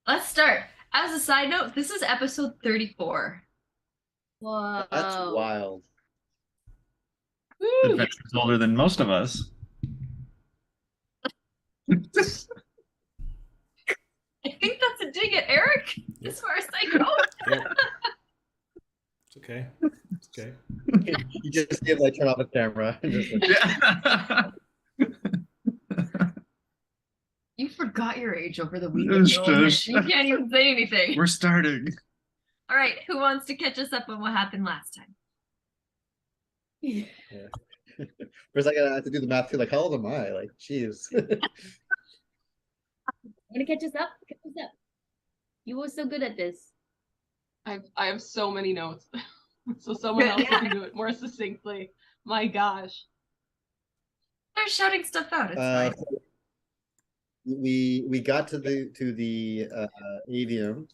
Let's start. As a side note, this is episode 34. That's Whoa. wild. Woo. Adventure's older than most of us. I think that's a dig at Eric, as far as I go. Yeah. It's okay. It's okay. You just give like turn off the camera and just like, Yeah. You forgot your age over the weekend. Shush. You can't even say anything. We're starting. All right, who wants to catch us up on what happened last time? for a second I have to do the math too. Like, how old am I? Like, jeez. Want to catch us up? Catch us up. You were so good at this. I have so many notes. So someone else can do it more succinctly. My gosh. Start shouting stuff out. It's fine. We got to the avium,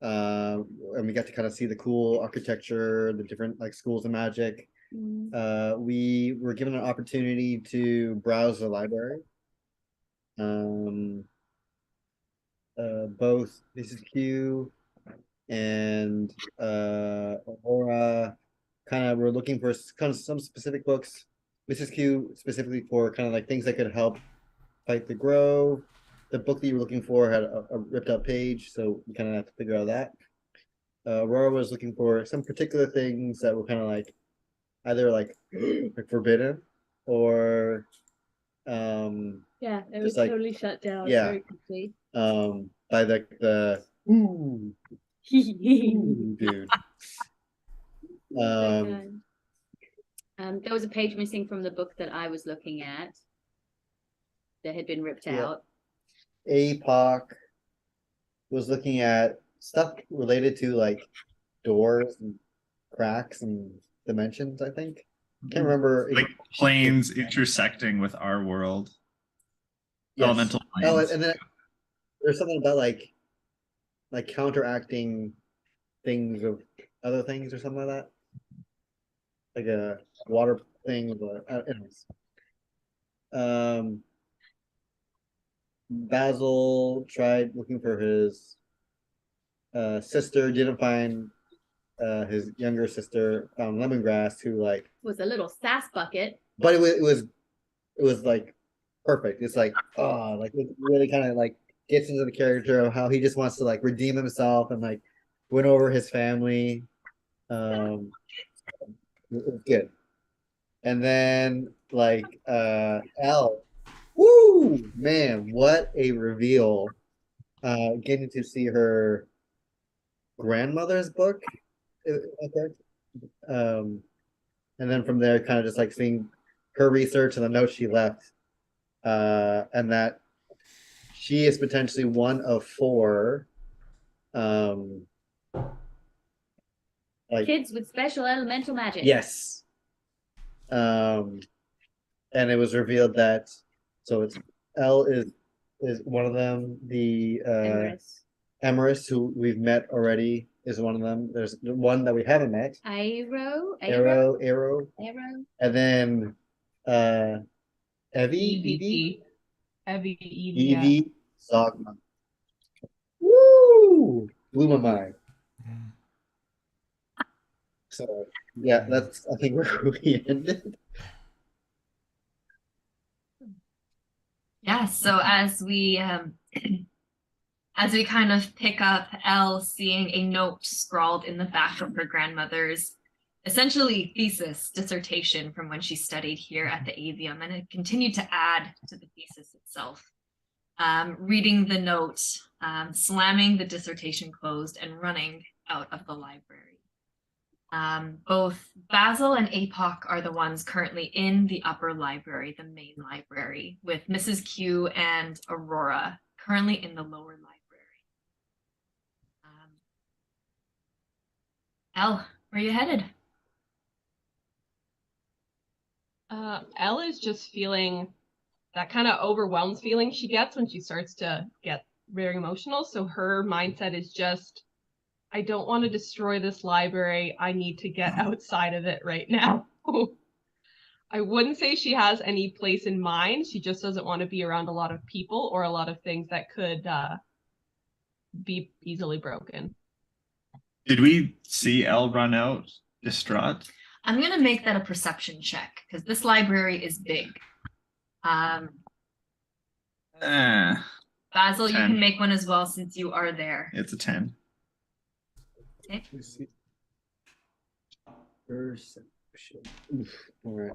and we got to kind of see the cool architecture, the different like schools of magic. We were given an opportunity to browse the library. Both Mrs. Q and Aurora kind of were looking for kind of some specific books. Mrs. Q specifically for kind of like things that could help fight the Grove. The book that you were looking for had a ripped out page, so we kind of have to figure out that. Aurora was looking for some particular things that were kind of like either like forbidden or Yeah, it was like, totally shut down yeah. very quickly. by the ooh dude. There was a page missing from the book that I was looking at that had been ripped out. Apoc was looking at stuff related to like doors and cracks and dimensions, I think. Can't remember. Like planes intersecting with our world. Yes. Elemental planes. And then there's something about like counteracting things of other things or something like that. Like a water thing, but anyways. Basil tried looking for his sister, didn't find his younger sister, Lemongrass, who like Was a little sass bucket. but it was like perfect. It's like like it really kind of like gets into the character of how he just wants to like redeem himself and like win over his family. It was good. And then like Elle, woo man, what a reveal. Getting to see her grandmother's book. Okay. And then from there kind of just like seeing her research and the notes she left, and that she is potentially one of 4 like Kids with special elemental magic. yes. And it was revealed that so it's Elle is one of them. The Emerus, who we've met already, is one of them. There's one that we haven't met. Arrow. And then Evie Zogma. Woo! Blew my mind. So yeah, that's I think where we ended. Yeah, so as we kind of pick up Elle seeing a note scrawled in the back of her grandmother's essentially thesis dissertation from when she studied here at the Avium, and it continued to add to the thesis itself. Reading the note, slamming the dissertation closed, and running out of the library. Both Basil and Apoc are the ones currently in the upper library, the main library, with Mrs. Q and Aurora currently in the lower library. Elle, where are you headed? Elle is just feeling that kind of overwhelmed feeling she gets when she starts to get very emotional. So her mindset is just, I don't want to destroy this library. I need to get outside of it right now. I wouldn't say she has any place in mind. She just doesn't want to be around a lot of people or a lot of things that could be easily broken. Did we see Elle run out distraught? I'm gonna make that a perception check because this library is big. Basil, you 10. can make one as well since you are there. It's a 10. Let's see. Perception. Oof. All right.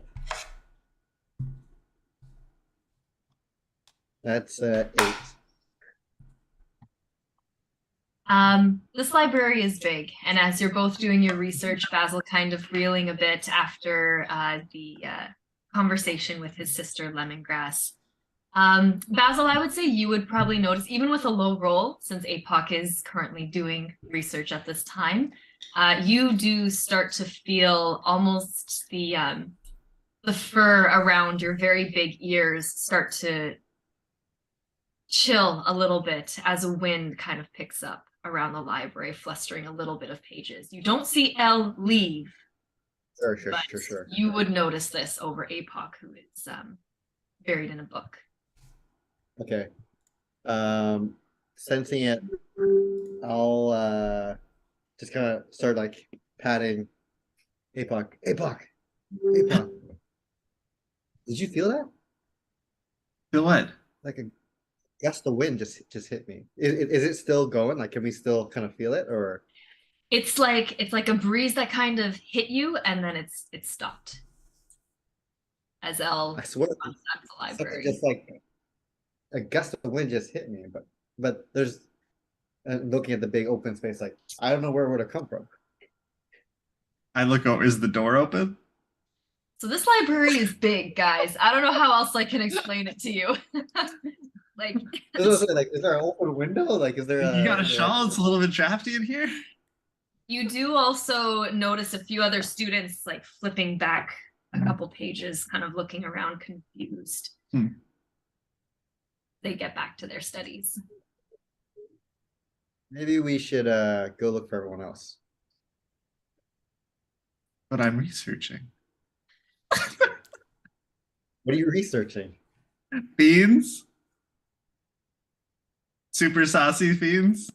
That's 8. This library is big, and as you're both doing your research, Basil kind of reeling a bit after the conversation with his sister Lemongrass. Basil, I would say you would probably notice, even with a low roll, since Apoc is currently doing research at this time, you do start to feel almost the fur around your very big ears start to chill a little bit as a wind kind of picks up around the library, flustering a little bit of pages. You don't see Elle leave, Sure. you would notice this over Apoc, who is buried in a book. Okay. Sensing it, I'll just kind of start like patting Apoc. Did you feel that? Feel what? Like a gust of wind just hit me. Is it still going? Like, can we still kind of feel it, or? It's like a breeze that kind of hit you, and then it's stopped. As Elle I swear, runs back to the library. just like a gust of wind just hit me, but there's looking at the big open space, like I don't know where it would have come from. I look over. Is the door open? So this library is big, guys. I don't know how else I can explain it to you. Like, Is there an open window? Like, is there You got a is there shawl? It's a little bit drafty in here. you do also notice a few other students like flipping back a couple pages, kind of looking around confused. They get back to their studies. Maybe we should go look for everyone else. But I'm researching. What are you researching? Beans? Super saucy beans?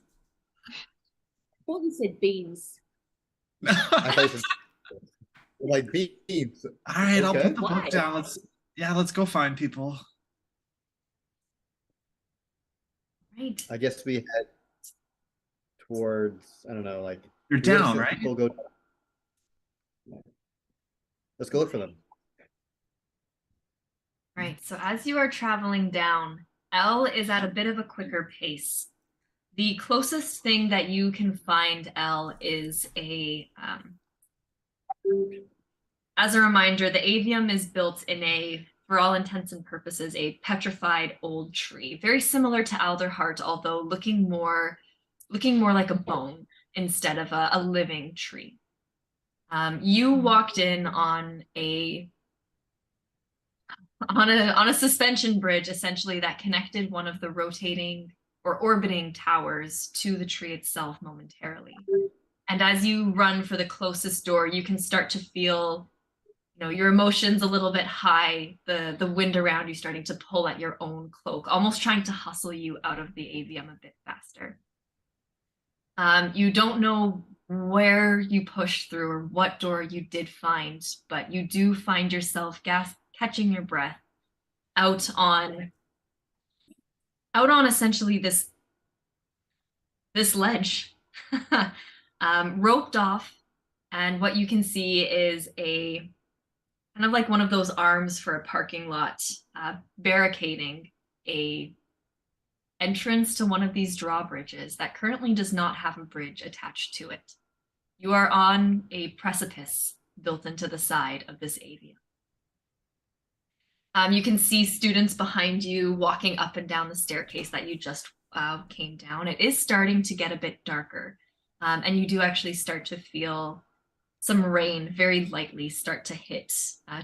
I thought you said beans. I thought you said like beans. All right, I'll Okay. put the Why? book down. Let's go find people. Right. I guess we head towards, I don't know, like You're where down, does right? people go? Let's go look for them. Right. So as you are traveling down, Elle is at a bit of a quicker pace. The closest thing that you can find Elle is as a reminder, the avium is built in for all intents and purposes, a petrified old tree, very similar to Alderheart, although looking more like a bone instead of a living tree. You walked in on a suspension bridge, essentially, that connected one of the rotating or orbiting towers to the tree itself momentarily. And as you run for the closest door, you can start to feel, your emotions a little bit high, the wind around you starting to pull at your own cloak, almost trying to hustle you out of the avium a bit faster. You don't know where you pushed through or what door you did find, but you do find yourself catching your breath out on essentially this ledge, roped off, and what you can see is a kind of like one of those arms for a parking lot, barricading a entrance to one of these drawbridges that currently does not have a bridge attached to it. You are on a precipice built into the side of this avium. You can see students behind you walking up and down the staircase that you just came down. It is starting to get a bit darker, and you do actually start to feel some rain very lightly start to hit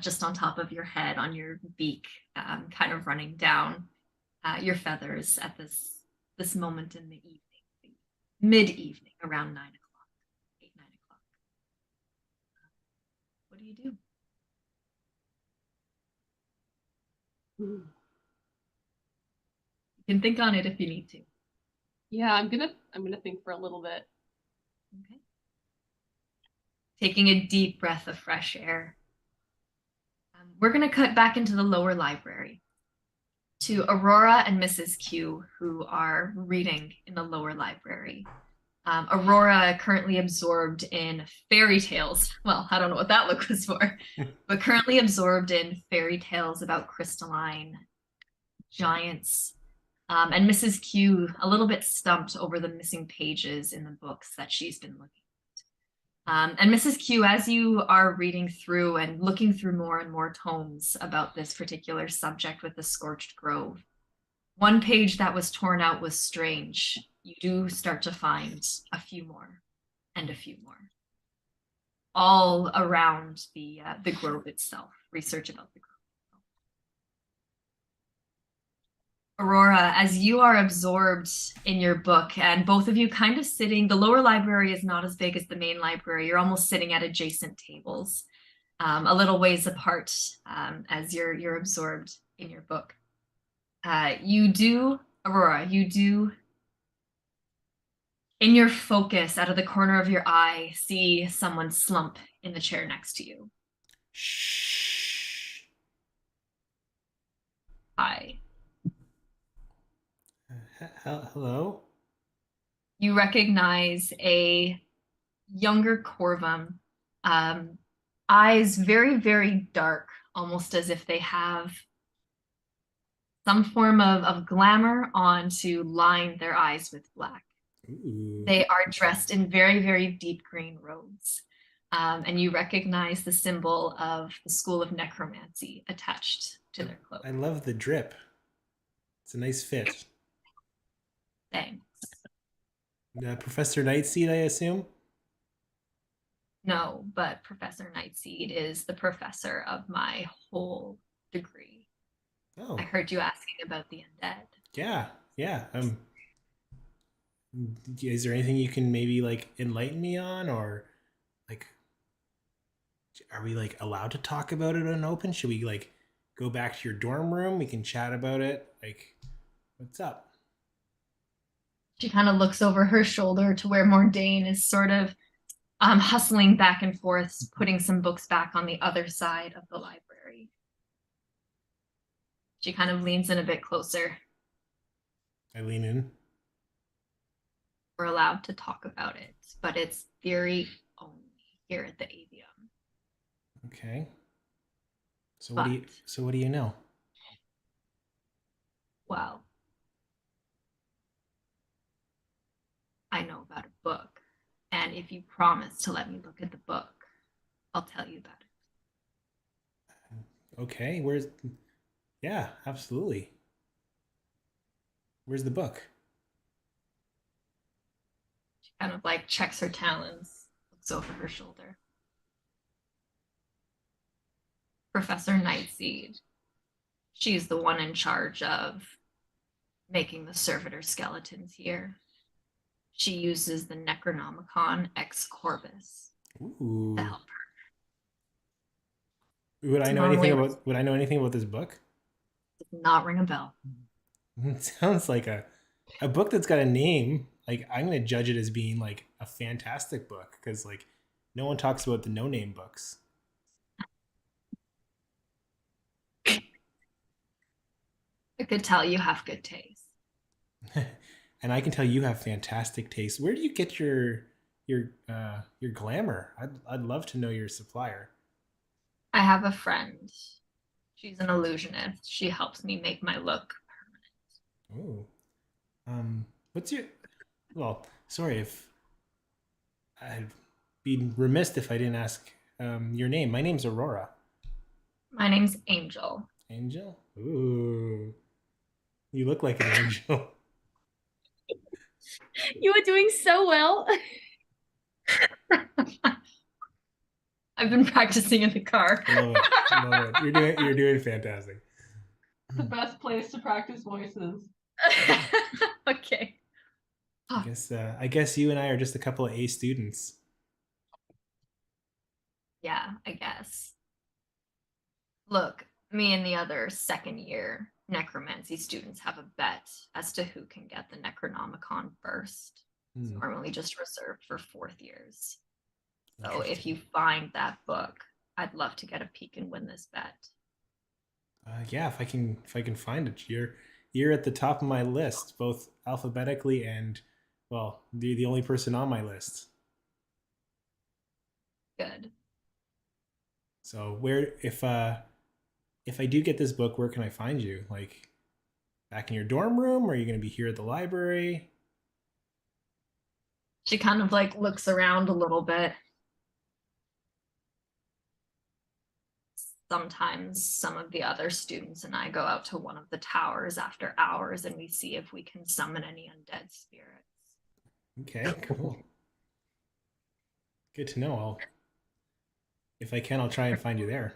just on top of your head, on your beak, kind of running down your feathers at this moment in the evening, mid-evening, around 9 o'clock, 8, 9 o'clock. What do you do? You can think on it if you need to. Yeah, I'm gonna think for a little bit. Okay. Taking a deep breath of fresh air. We're going to cut back into the lower library to Aurora and Mrs. Q, who are reading in the lower library. Aurora currently absorbed in fairy tales. Well, I don't know what that look was for, but currently absorbed in fairy tales about crystalline giants. And Mrs. Q a little bit stumped over the missing pages in the books that she's been looking at. And Mrs. Q, as you are reading through and looking through more and more tomes about this particular subject with the scorched grove, one page that was torn out was strange. You do start to find a few more and a few more, all around the grove itself. Research about the grove. Aurora, as you are absorbed in your book, and both of you kind of sitting, the lower library is not as big as the main library. You're almost sitting at adjacent tables, a little ways apart, as you're absorbed in your book. Aurora, you do, in your focus, out of the corner of your eye, see someone slump in the chair next to you. Shh. Hi. Hello? You recognize a younger Corvum, eyes very, very dark, almost as if they have some form of glamour on to line their eyes with black. Ooh. They are dressed in very, very deep green robes. And you recognize the symbol of the School of Necromancy attached to their cloak. I love the drip. It's a nice fit. Thanks. Professor Nightseed, I assume? No, but Professor Nightseed is the professor of my whole degree. Oh. I heard you asking about the undead. Yeah. Is there anything you can maybe like enlighten me on, or like, are we like allowed to talk about it on open? Should we like go back to your dorm room? We can chat about it. Like, what's up? She kind of looks over her shoulder to where Mordain is sort of hustling back and forth, putting some books back on the other side of the library. She kind of leans in a bit closer. I lean in. We're allowed to talk about it, but it's theory only here at the Avium. Okay. So But, what do you know? well, I know about a book, and if you promise to let me look at the book, I'll tell you about it. Okay, yeah, absolutely. Where's the book? She kind of like checks her talons, looks over her shoulder. Professor Nightseed. She's the one in charge of making the servitor skeletons here. She uses the Necronomicon ex Corpus Ooh. to help her. Would I know anything about this book? Does not ring a bell. It sounds like a book that's got a name. Like, I'm gonna judge it as being like a fantastic book, because like no one talks about the no-name books. I could tell you have good taste. And I can tell you have fantastic taste. Where do you get your glamour? I'd love to know your supplier. I have a friend. She's an illusionist. She helps me make my look permanent. Oh. What's your... Well, sorry if... I'd be remiss if I didn't ask your name. My name's Aurora. My name's Angel. Angel? Ooh. You look like an angel. You were doing so well. I've been practicing in the car. Love it. You're doing fantastic. The best place to practice voices. Okay. I guess you and I are just a couple of A students. Yeah, I guess. Look, me and the other second year necromancy students have a bet as to who can get the Necronomicon first. It's normally just reserved for 4th years. So if you find that book, I'd love to get a peek and win this bet. Yeah, if I can find it, you're at the top of my list, both alphabetically and, well, the only person on my list. Good. So where, if I do get this book, where can I find you? Like back in your dorm room, or are you going to be here at the library? She kind of like looks around a little bit. Sometimes some of the other students and I go out to one of the towers after hours and we see if we can summon any undead spirits. Okay, cool. Good to know. If I can, I'll try and find you there.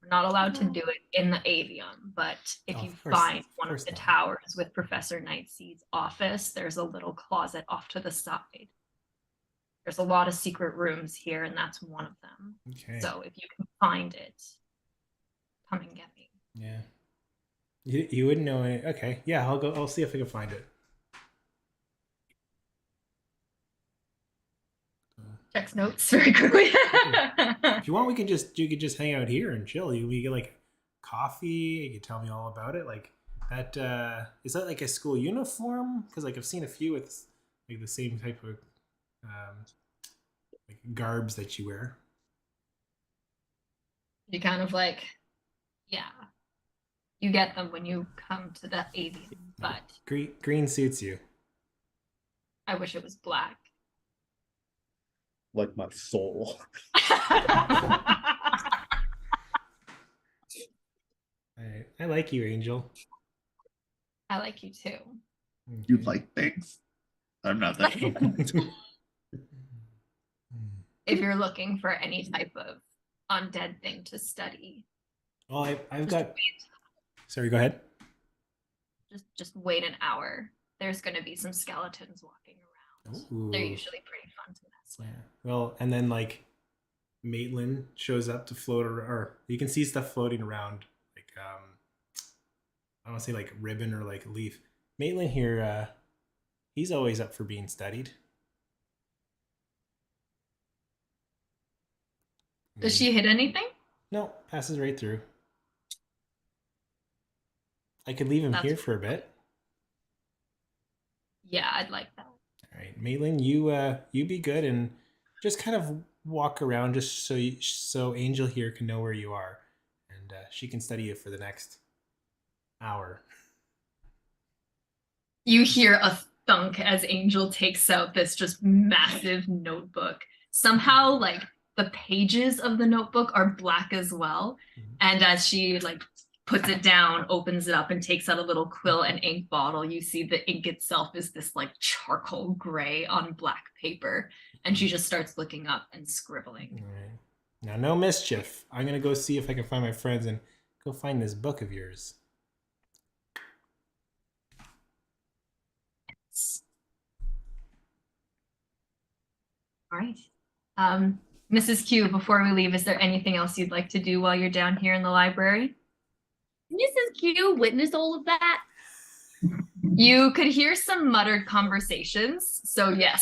We're not allowed to do it in the avium, but if you find one of the towers with Professor Nightseed's office, there's a little closet off to the side. There's a lot of secret rooms here, and that's one of them. Okay. So if you can find it, come and get me. Yeah. You wouldn't know any. Okay. Yeah, I'll go. I'll see if I can find it. Checks notes very quickly. If you want, you could just hang out here and chill. We get like coffee. You can tell me all about it. Like that. Is that like a school uniform? Because like I've seen a few with like the same type of like garbs that you wear. You kind of like, yeah. You get them when you come to the avium, but green suits you. I wish it was black. Like my soul. I like you, Angel. I like you too. You like things? I'm not that. If you're looking for any type of undead thing to study. Well, I've got. Sorry, go ahead. Just wait an hour. There's going to be some skeletons walking around. Ooh. They're usually pretty fun to mess with. Yeah. Well, and then like Maitland shows up to float, or you can see stuff floating around, like I don't want to say like ribbon or like leaf. Maitland here, he's always up for being studied. Does she hit anything? No, passes right through. I could leave him here for a bit. Yeah, I'd like that. All right, Maitland, you be good and just kind of walk around, just so Angel here can know where you are, and she can study you for the next hour. You hear a thunk as Angel takes out this just massive notebook. Somehow, like the pages of the notebook are black as well, and as she like puts it down, opens it up, and takes out a little quill and ink bottle, you see the ink itself is this like charcoal gray on black paper. And she just starts looking up and scribbling. All right. Now, no mischief. I'm going to go see if I can find my friends and go find this book of yours. All right. Mrs. Q, before we leave, is there anything else you'd like to do while you're down here in the library? Mrs. Q witnessed all of that. You could hear some muttered conversations, so yes.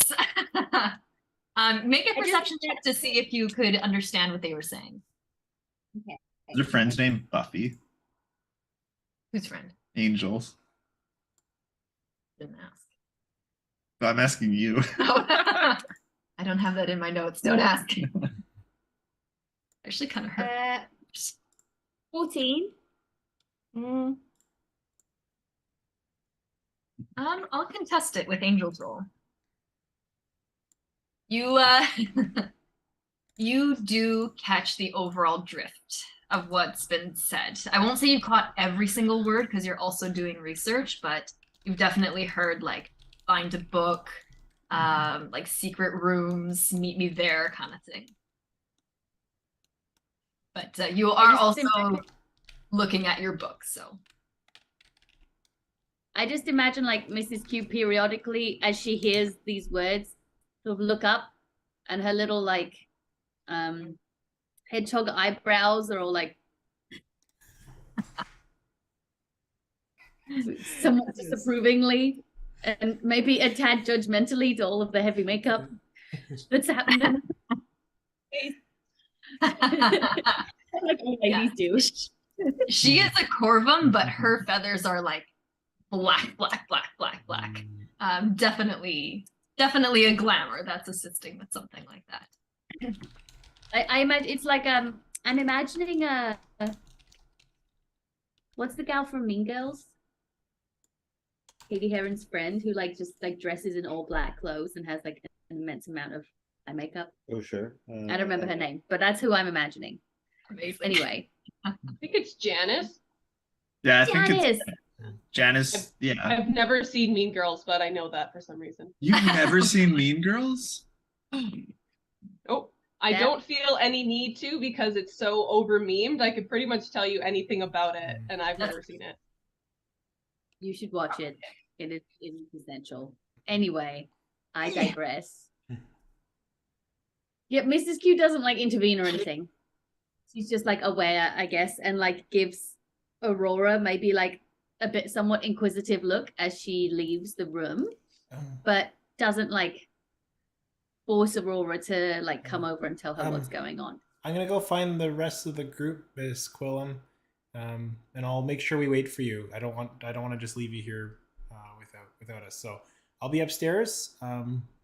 Make a perception check to see if you could understand what they were saying. Okay. Is your friend's name Buffy? Whose friend? Angels. Didn't ask. But I'm asking you. I don't have that in my notes. Don't ask. Actually, kind of hurt. 14. I'll contest it with Angel's roll. You you do catch the overall drift of what's been said. I won't say you caught every single word because you're also doing research, but you've definitely heard like find a book, like secret rooms, meet me there kind of thing. But you are also looking at your book, so. I just imagine like Mrs. Q periodically, as she hears these words, sort of look up, and her little like hedgehog eyebrows are all like somewhat disapprovingly and maybe a tad judgmentally to all of the heavy makeup that's happening. Like all ladies do. She is a corvum, but her feathers are like black. Definitely a glamour that's assisting with something like that. I imagine it's like I'm imagining what's the gal from Mean Girls? Katie Heron's friend who like just like dresses in all black clothes and has like an immense amount of eye makeup. Oh, sure. I don't remember her name, but that's who I'm imagining. Amazing. Anyway, I think it's Janice. Yeah, I think Janice. it's Janice. Yeah. I've never seen Mean Girls, but I know that for some reason. You've never seen Mean Girls? Oh, I Yeah. don't feel any need to because it's so over memed. I could pretty much tell you anything about it, and I've never seen it. You should watch it. It is essential. Anyway, I digress. Yeah, Mrs. Q doesn't like intervene or anything. She's just like aware, I guess, and like gives Aurora maybe like a bit somewhat inquisitive look as she leaves the room, but doesn't like force Aurora to like come over and tell her what's going on. I'm gonna go find the rest of the group, Miss Quillam, and I'll make sure we wait for you. I don't want to just leave you here without us. So I'll be upstairs.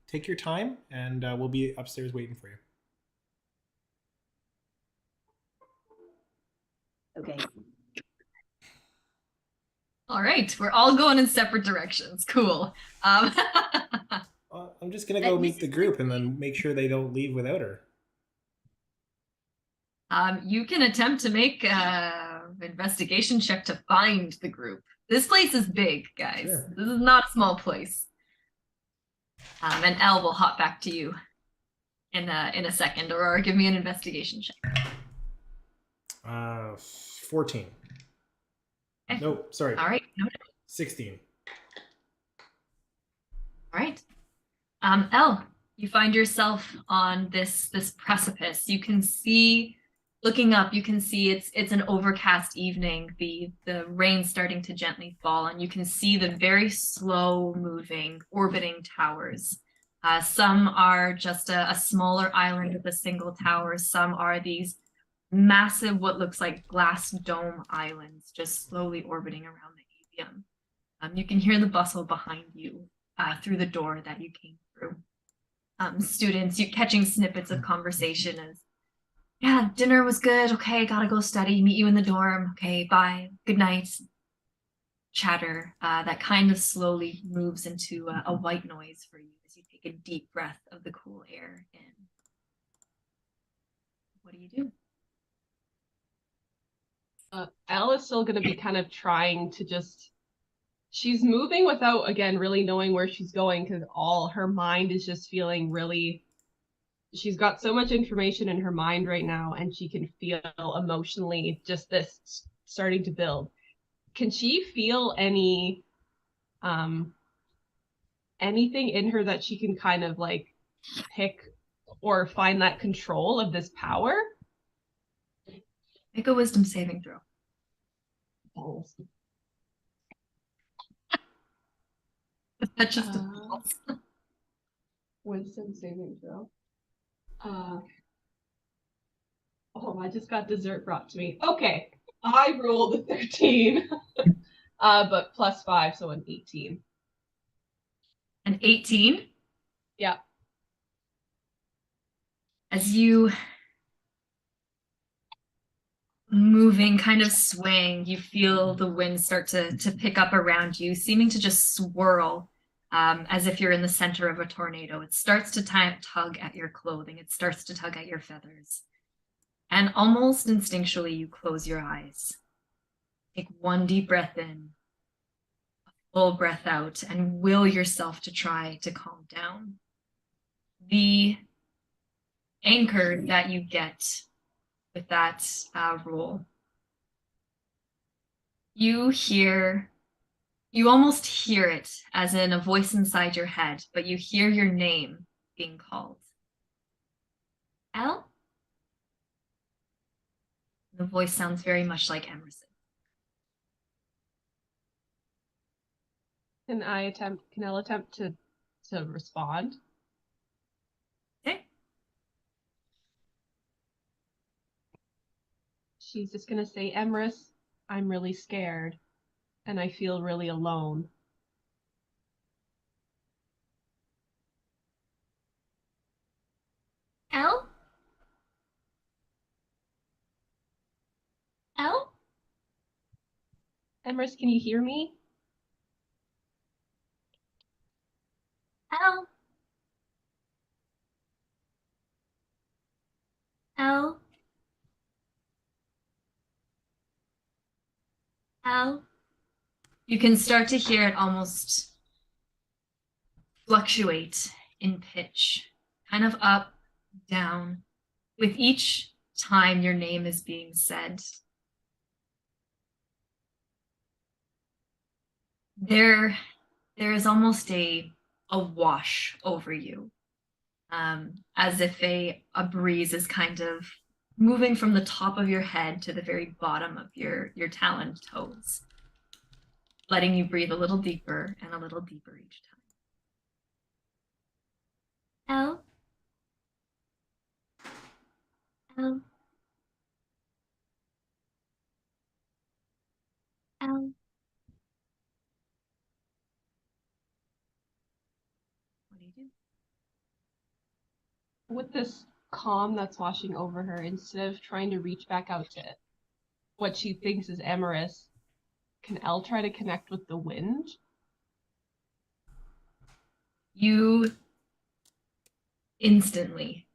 Take your time, and we'll be upstairs waiting for you. Okay. All right, we're all going in separate directions. Cool. I'm just gonna go meet the group and then make sure they don't leave without her. You can attempt to make an investigation check to find the group. This place is big, guys. Sure. This is not a small place. And Elle will hop back to you in a second. Aurora, give me an investigation check. 14. Okay. No, sorry. All right. Noted. 16. All right. Elle, you find yourself on this precipice. You can see, looking up, you can see it's an overcast evening. The rain starting to gently fall, and you can see the very slow moving, orbiting towers. Some are just a smaller island with a single tower. Some are these massive, what looks like glass dome islands, just slowly orbiting around the avium. You can hear the bustle behind you through the door that you came through. Students, you catching snippets of conversation as, yeah, dinner was good. Okay, gotta go study. Meet you in the dorm. Okay, bye. Good night. Chatter that kind of slowly moves into a white noise for you as you take a deep breath of the cool air in. What do you do? Elle is still going to be kind of trying to just, she's moving without, again, really knowing where she's going because all her mind is just feeling really, she's got so much information in her mind right now and she can feel emotionally just this starting to build. Can she feel any, anything in her that she can kind of like pick or find that control of this power? Make a wisdom saving throw. That's just a Wisdom saving throw. Oh, I just got dessert brought to me. Okay, I rolled a 13, but plus 5, so an 18. An 18? Yeah. As you moving, kind of swaying, you feel the wind start to pick up around you, seeming to just swirl as if you're in the center of a tornado. It starts to tug at your clothing. It starts to tug at your feathers. And almost instinctually, you close your eyes. Take one deep breath in, a full breath out, and will yourself to try to calm down. The anchor that you get with that rule, you almost hear it as in a voice inside your head, but you hear your name being called. Elle? The voice sounds very much like Emerson. Can Elle attempt to respond? Okay. She's just gonna say, Emrys, I'm really scared, and I feel really alone. Elle? Elle? Emrys, can you hear me? Elle? Elle? Elle? You can start to hear it almost fluctuate in pitch, kind of up, down, with each time your name is being said. There is almost a wash over you, as if a breeze is kind of moving from the top of your head to the very bottom of your taloned toes, letting you breathe a little deeper and a little deeper each time. Elle? Elle? Elle? What do you do? With this calm that's washing over her, instead of trying to reach back out to what she thinks is Emrys, can Elle try to connect with the wind? You instantly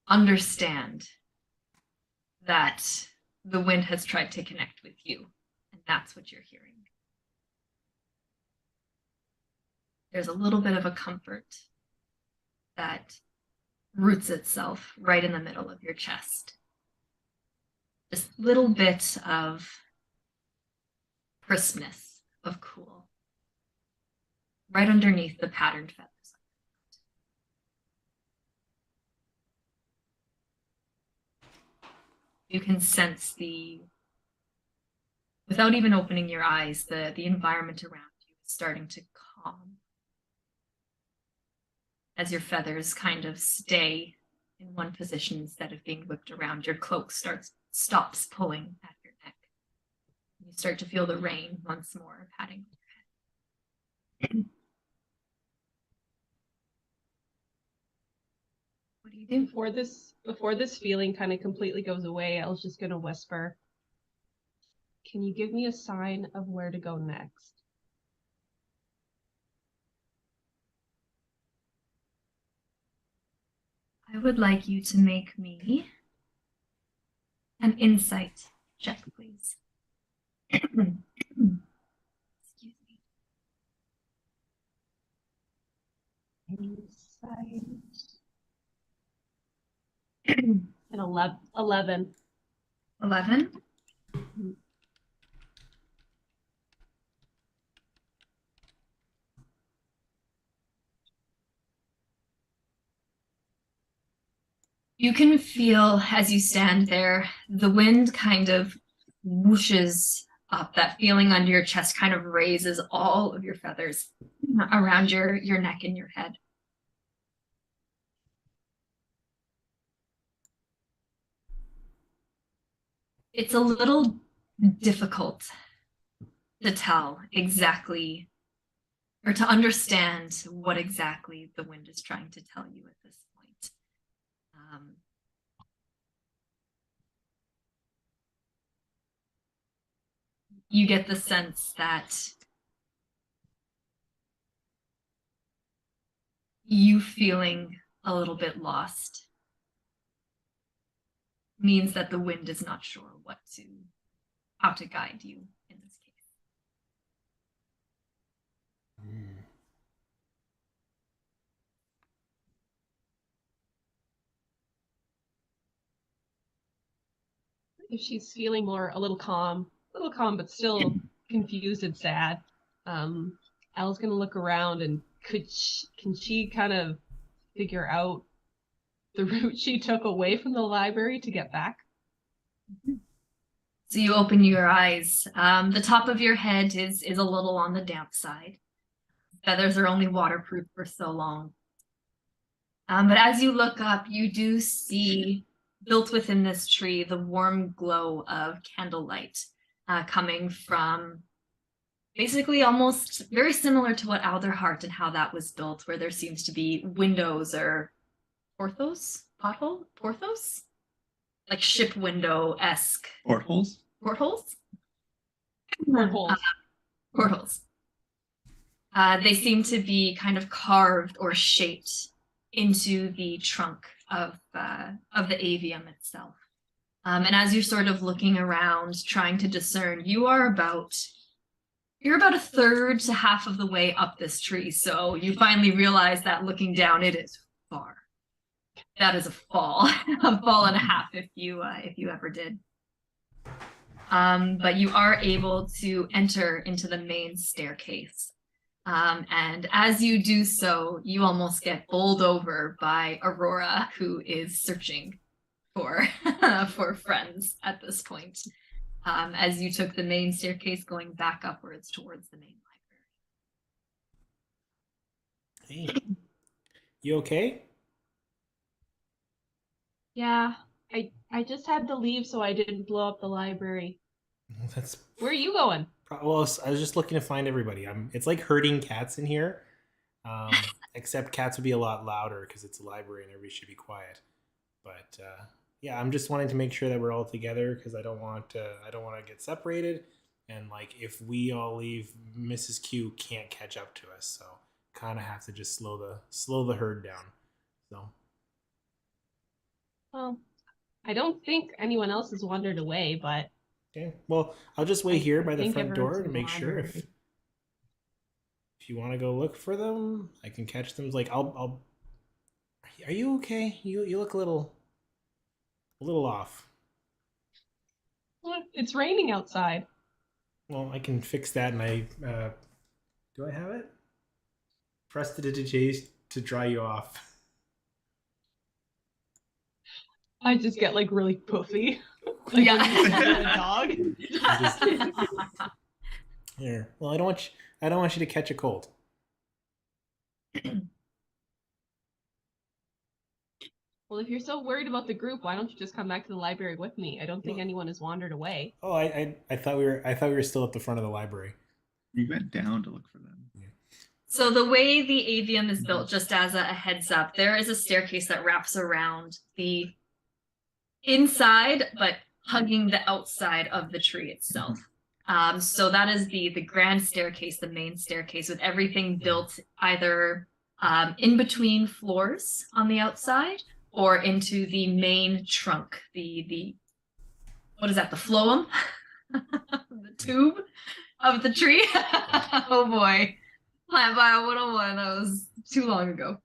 understand that the wind has tried to connect with you, and that's what you're hearing. There's a little bit of a comfort that roots itself right in the middle of your chest. This little bit of crispness, of cool, right underneath the patterned feathers. You can sense without even opening your eyes, the environment around you is starting to calm as your feathers kind of stay in one position instead of being whipped around. Your cloak stops pulling at your neck. You start to feel the rain once more patting your head. What do you do? Before this feeling kind of completely goes away, I was just gonna whisper, can you give me a sign of where to go next? I would like you to make me an insight check, please. Excuse me. Insight. An 11. 11? You can feel as you stand there, the wind kind of whooshes up. That feeling under your chest kind of raises all of your feathers around your neck and your head. It's a little difficult to tell exactly or to understand what exactly the wind is trying to tell you at this point. You get the sense that you feeling a little bit lost means that the wind is not sure how to guide you in this case. If she's feeling a little calm, but still confused and sad, Elle's gonna look around and can she kind of figure out the route she took away from the library to get back? So you open your eyes. The top of your head is a little on the damp side. Feathers are only waterproof for so long. But as you look up, you do see, built within this tree, the warm glow of candlelight coming from basically almost very similar to what Alderheart and how that was built, where there seems to be windows or porthos? Like ship window-esque. Portholes? Portholes? Portholes. Portholes. They seem to be kind of carved or shaped into the trunk of the avium itself. And as you're sort of looking around, trying to discern, you're about a third to half of the way up this tree. So you finally realize that looking down, it is far. That is a fall, a fall and a half if you ever did. But you are able to enter into the main staircase. And as you do so, you almost get bowled over by Aurora, who is searching for for friends at this point. As you took the main staircase going back upwards towards the main library. Hey, you okay? Yeah, I just had to leave so I didn't blow up the library. That's Where are you going? well. I was just looking to find everybody. It's like herding cats in here, except cats would be a lot louder because it's a library and everybody should be quiet. But yeah, I'm just wanting to make sure that we're all together because I don't want to get separated. And like if we all leave, Mrs. Q can't catch up to us, so kind of have to just slow the herd down. So. Well, I don't think anyone else has wandered away, but Okay. Well, I'll just wait here by the think front door everyone's to in the make sure if library. you want to go look for them, I can catch them. Like I'll. Are you okay? You look a little off. Look, it's raining outside. Well, I can fix that, and I do I have it? Prestidigitate to dry you off. I just get like really puffy. Like Yeah. when you see a dog. Here. Well, I don't want you to catch a cold. Well, if you're so worried about the group, why don't you just come back to the library with me? I don't think anyone has wandered away. Oh, I thought we were still at the front of the library. We went down to look for them. So the way the avium is built, just as a heads up, there is a staircase that wraps around the inside, but hugging the outside of the tree itself. So that is the grand staircase, the main staircase, with everything built either in between floors on the outside or into the main trunk, the what is that, the phloem? The tube of the tree? Oh boy. Plant Bio 101, that was too long ago.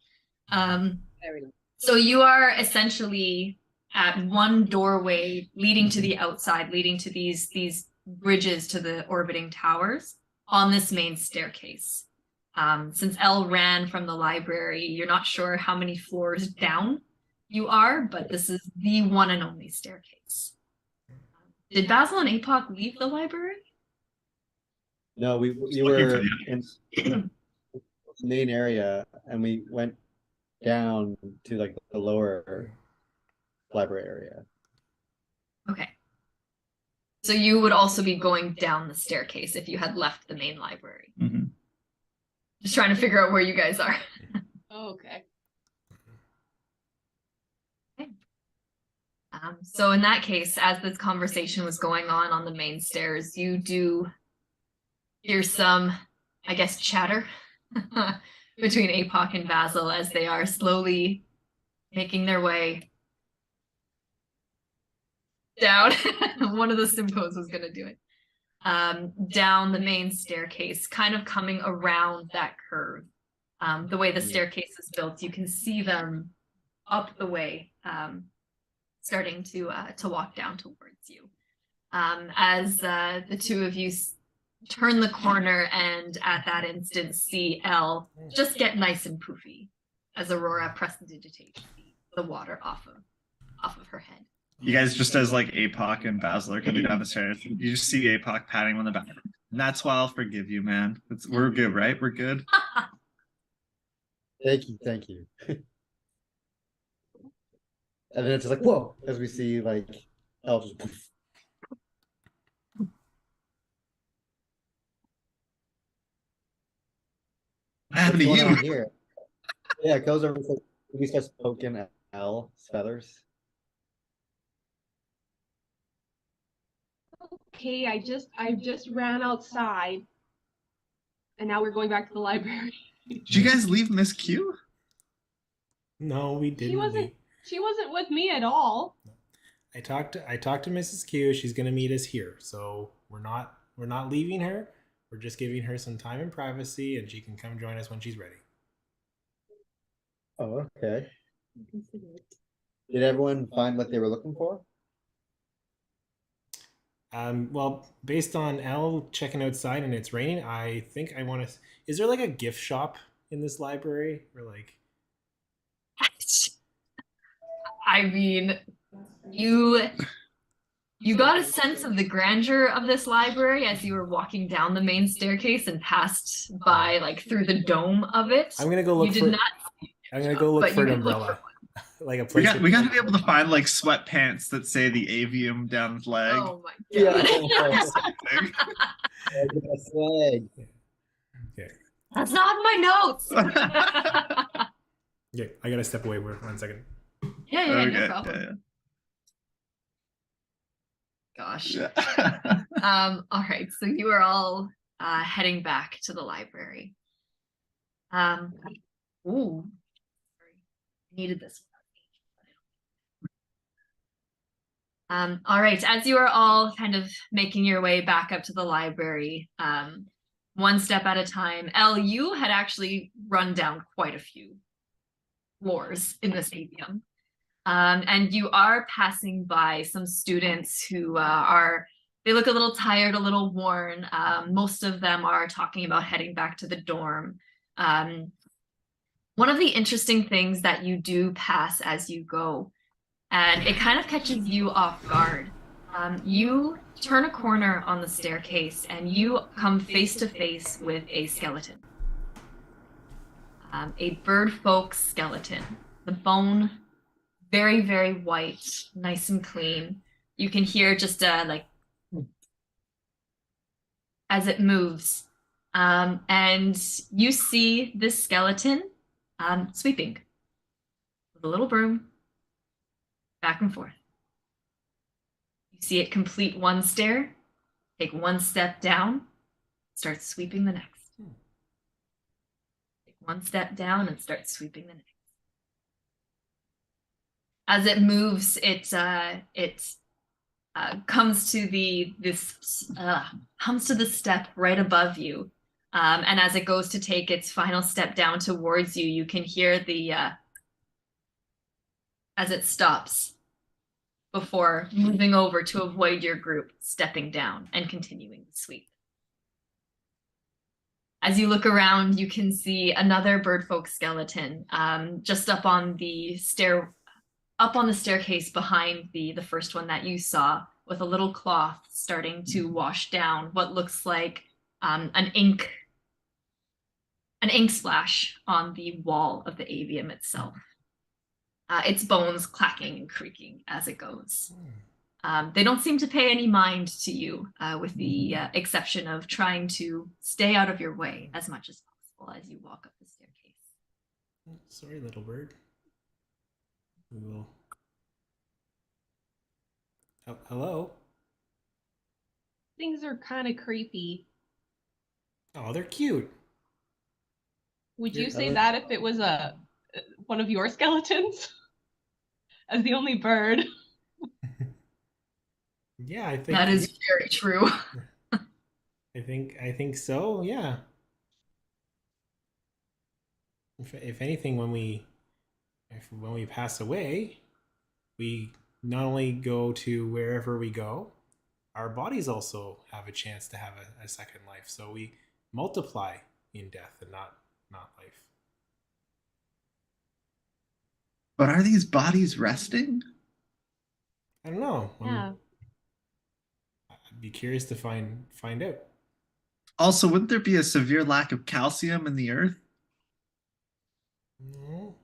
Very long. So you are essentially at one doorway leading to the outside, leading to these bridges to the orbiting towers on this main staircase. Since Elle ran from the library, you're not sure how many floors down you are, but this is the one and only staircase. Did Basil and Apoc leave the library? No, we Looking were for in the main area, and we went down to like the lower library area. Okay. So you would also be going down the staircase if you had left the main library. Mhm. Just trying to figure out where you guys are. Oh, okay. So in that case, as this conversation was going on the main stairs, you do hear some, I guess, chatter between Apoc and Basil as they are slowly making their way down. One of the Simpos was going to do it. Down the main staircase, kind of coming around that curve. The way the staircase is built, you can see them up the way, starting to walk down towards you. As the two of you turn the corner and at that instant see Elle just get nice and poofy as Aurora prestidigitates the water off of her head. You guys, just as like Apoc and Basil are coming down the stairs, you just see Apoc patting him on the back. And that's why I'll forgive you, man. We're good, right? We're good. Thank you, thank you. And then it's just like, whoa, as we see like Elle just poof. What happened to What's going on you? here? Yeah, it goes over to we start poking Elle's feathers. Okay, I just ran outside, and now we're going back to the library. Did you guys leave Miss Q? No, we didn't. She wasn't with me at all. I talked to Mrs. Q. She's gonna meet us here, so we're not leaving her. We're just giving her some time and privacy, and she can come join us when she's ready. Oh, okay. Did everyone find what they were looking for? Well, based on Elle checking outside and it's raining, I think I want to. Is there like a gift shop in this library, or like? I mean, you got a sense of the grandeur of this library as you were walking down the main staircase and passed by, like, through the dome of it. I'm gonna go look You for. did not. I'm gonna go look but for you an did look umbrella, like a We place. got to be able to find like sweatpants that say the avium down his leg. Oh my god. The swag. Okay. That's not my notes. Okay, I gotta step away for 1 second. Yeah, no Okay, problem. Gosh. yeah. All right, so you are all heading back to the library. Ooh, sorry, I needed this one. All right, as you are all kind of making your way back up to the library, one step at a time, Elle, you had actually run down quite a few floors in this avium. And you are passing by some students who they look a little tired, a little worn. Most of them are talking about heading back to the dorm. One of the interesting things that you do pass as you go, and it kind of catches you off guard. You turn a corner on the staircase and you come face to face with a skeleton. A bird folk skeleton. The bone, very, very white, nice and clean. You can hear just like as it moves. And you see this skeleton sweeping with a little broom back and forth. You see it complete one stair, take one step down, start sweeping the next. Take one step down and start sweeping the next. As it moves, it comes to the step right above you, and as it goes to take its final step down towards you, you can hear as it stops before moving over to avoid your group, stepping down and continuing the sweep. As you look around, you can see another birdfolk skeleton just up on the staircase behind the first one that you saw, with a little cloth starting to wash down what looks like an ink splash on the wall of the avium itself. Its bones clacking and creaking as it goes. They don't seem to pay any mind to you, with the exception of trying to stay out of your way as much as possible as you walk up the staircase. Sorry, little bird. We will. Oh, hello. Things are kind of creepy. Oh, they're cute. Would Here, you say Ellen. that if it was one of your skeletons? As the only bird. Yeah, I think That is very true. I think so. Yeah. If anything, when we pass away, we not only go to wherever we go, our bodies also have a chance to have a second life. So we multiply in death and not life. But are these bodies resting? I don't know. Yeah. I'd be curious to find out. Also, wouldn't there be a severe lack of calcium in the earth? No.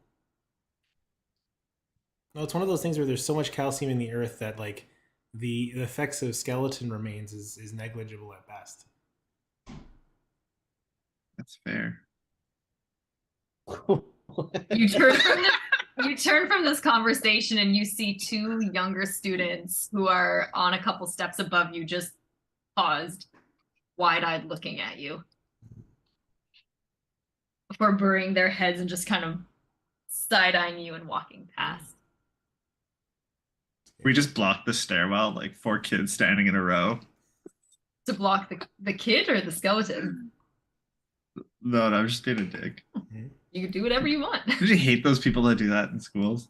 No, it's one of those things where there's so much calcium in the earth that like the effects of skeleton remains is negligible at best. That's fair. You turn from this conversation and you see two younger students who are on a couple steps above you, just paused, wide-eyed looking at you before burying their heads and just kind of side-eyeing you and walking past. We just blocked the stairwell, like 4 kids standing in a row. To block the kid or the skeleton? No, I'm just being a dick. You can do whatever you want. Did you hate those people that do that in schools?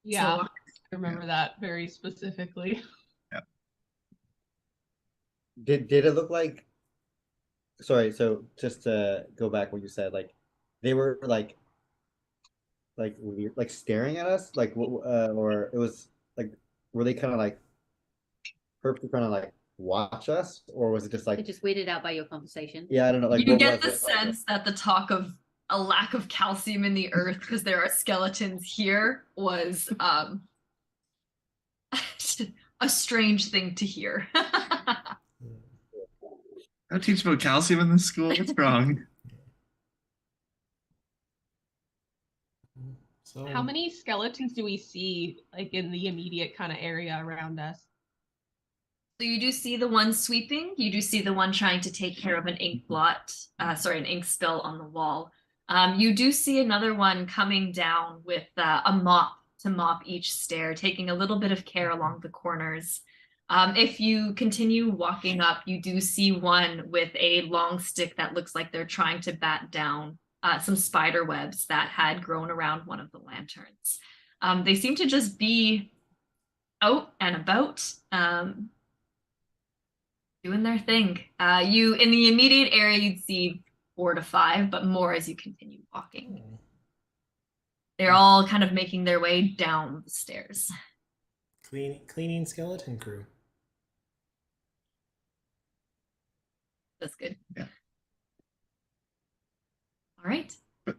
Yeah. So- I remember that very specifically. Did it look like? Sorry, so just to go back what you said, like they were like weird, like staring at us, like or it was like were they kind of like purposely trying to like watch us, or was it just They're like just weirded out by your conversation. yeah, I don't know, like You what get the was it? sense that the talk of a lack of calcium in the earth because there are skeletons here was a strange thing to hear. I don't teach about calcium in this school. What's wrong? So How many skeletons do we see like in the immediate kind of area around us? So you do see the one sweeping. You do see the one trying to take care of an ink blot, an ink spill on the wall. You do see another one coming down with a mop to mop each stair, taking a little bit of care along the corners. If you continue walking up, you do see one with a long stick that looks like they're trying to bat down some spider webs that had grown around one of the lanterns. They seem to just be out and about, doing their thing. You in the immediate area, you'd see 4 to 5, but more as you continue walking. They're all kind of making their way down the stairs. cleaning skeleton crew. That's good. Yeah. All right. But-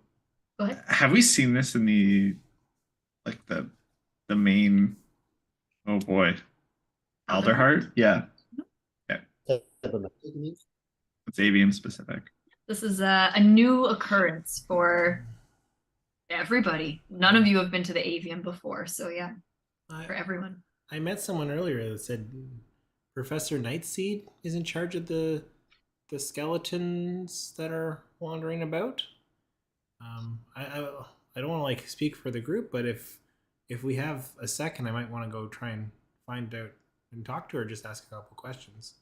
Go ahead. Have we seen this in the main? Oh boy, Alderheart. Yeah, it's avian specific. This is a new occurrence for everybody. None of you have been to the avian before, so yeah, for everyone. I met someone earlier that said Professor Nightseed is in charge of the skeletons that are wandering about. I don't want to like speak for the group, but if we have a second, I might want to go try and find out and talk to her. Just ask a couple questions.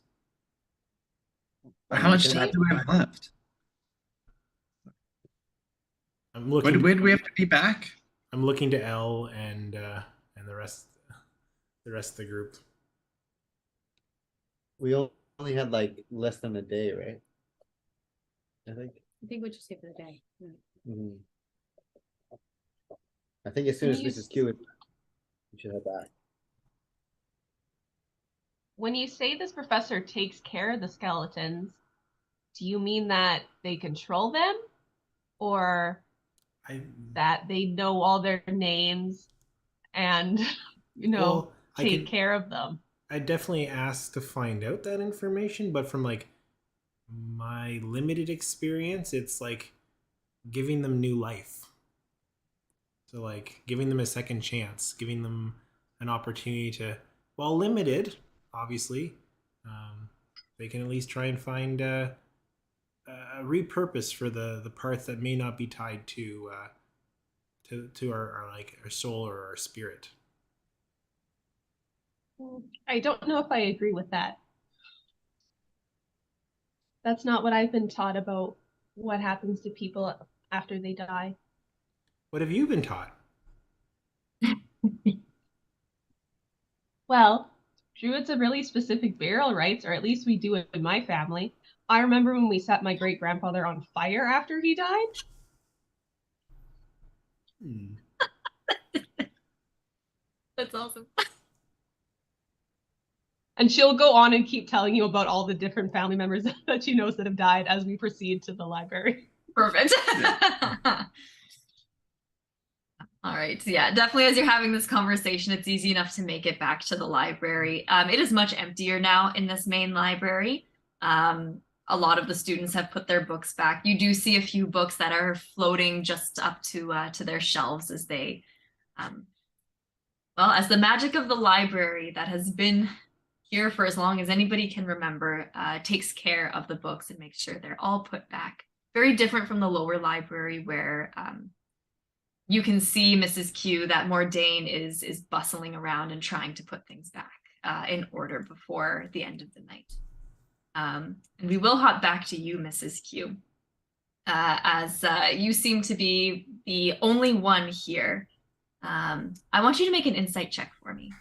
How much time do we have left? I'm looking. When do we have to be back? I'm looking to Elle and the rest of the group. We only had like less than a day, right? I think we're just here for the day. mhm. I think as soon as Can you- Mrs. Q is, we should head back. When you say this professor takes care of the skeletons, do you mean that they control them, or that they know all their names and Well, take care of them? I definitely asked to find out that information, but from like my limited experience, it's like giving them new life. So like giving them a second chance, giving them an opportunity to, while limited, obviously, they can at least try and find a repurpose for the parts that may not be tied to our like our soul or our spirit. I don't know if I agree with that. That's not what I've been taught about what happens to people after they die. What have you been taught? Well, Druids have really specific burial rites, or at least we do it in my family. I remember when we set my great grandfather on fire after he died. That's awesome. And she'll go on and keep telling you about all the different family members that she knows that have died as we proceed to the library. Perfect. All right. So yeah, definitely as you're having this conversation, it's easy enough to make it back to the library. It is much emptier now in this main library. A lot of the students have put their books back. You do see a few books that are floating just up to their shelves as they, well, as the magic of the library that has been here for as long as anybody can remember, takes care of the books and makes sure they're all put back. Very different from the lower library where you can see Mrs. Q that Mordain is bustling around and trying to put things back in order before the end of the night. And we will hop back to you, Mrs. Q, as you seem to be the only one here. I want you to make an insight check for me.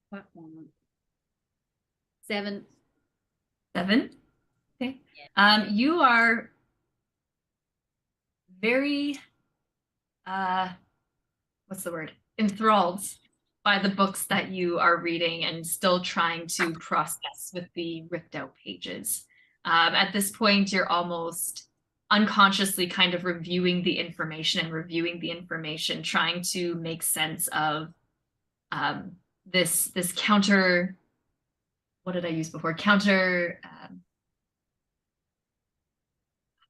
What one? 7. 7? Okay. Yeah. You are very, what's the word? Enthralled by the books that you are reading and still trying to process with the ripped out pages. At this point, you're almost unconsciously kind of reviewing the information, trying to make sense of this counter, what did I use before?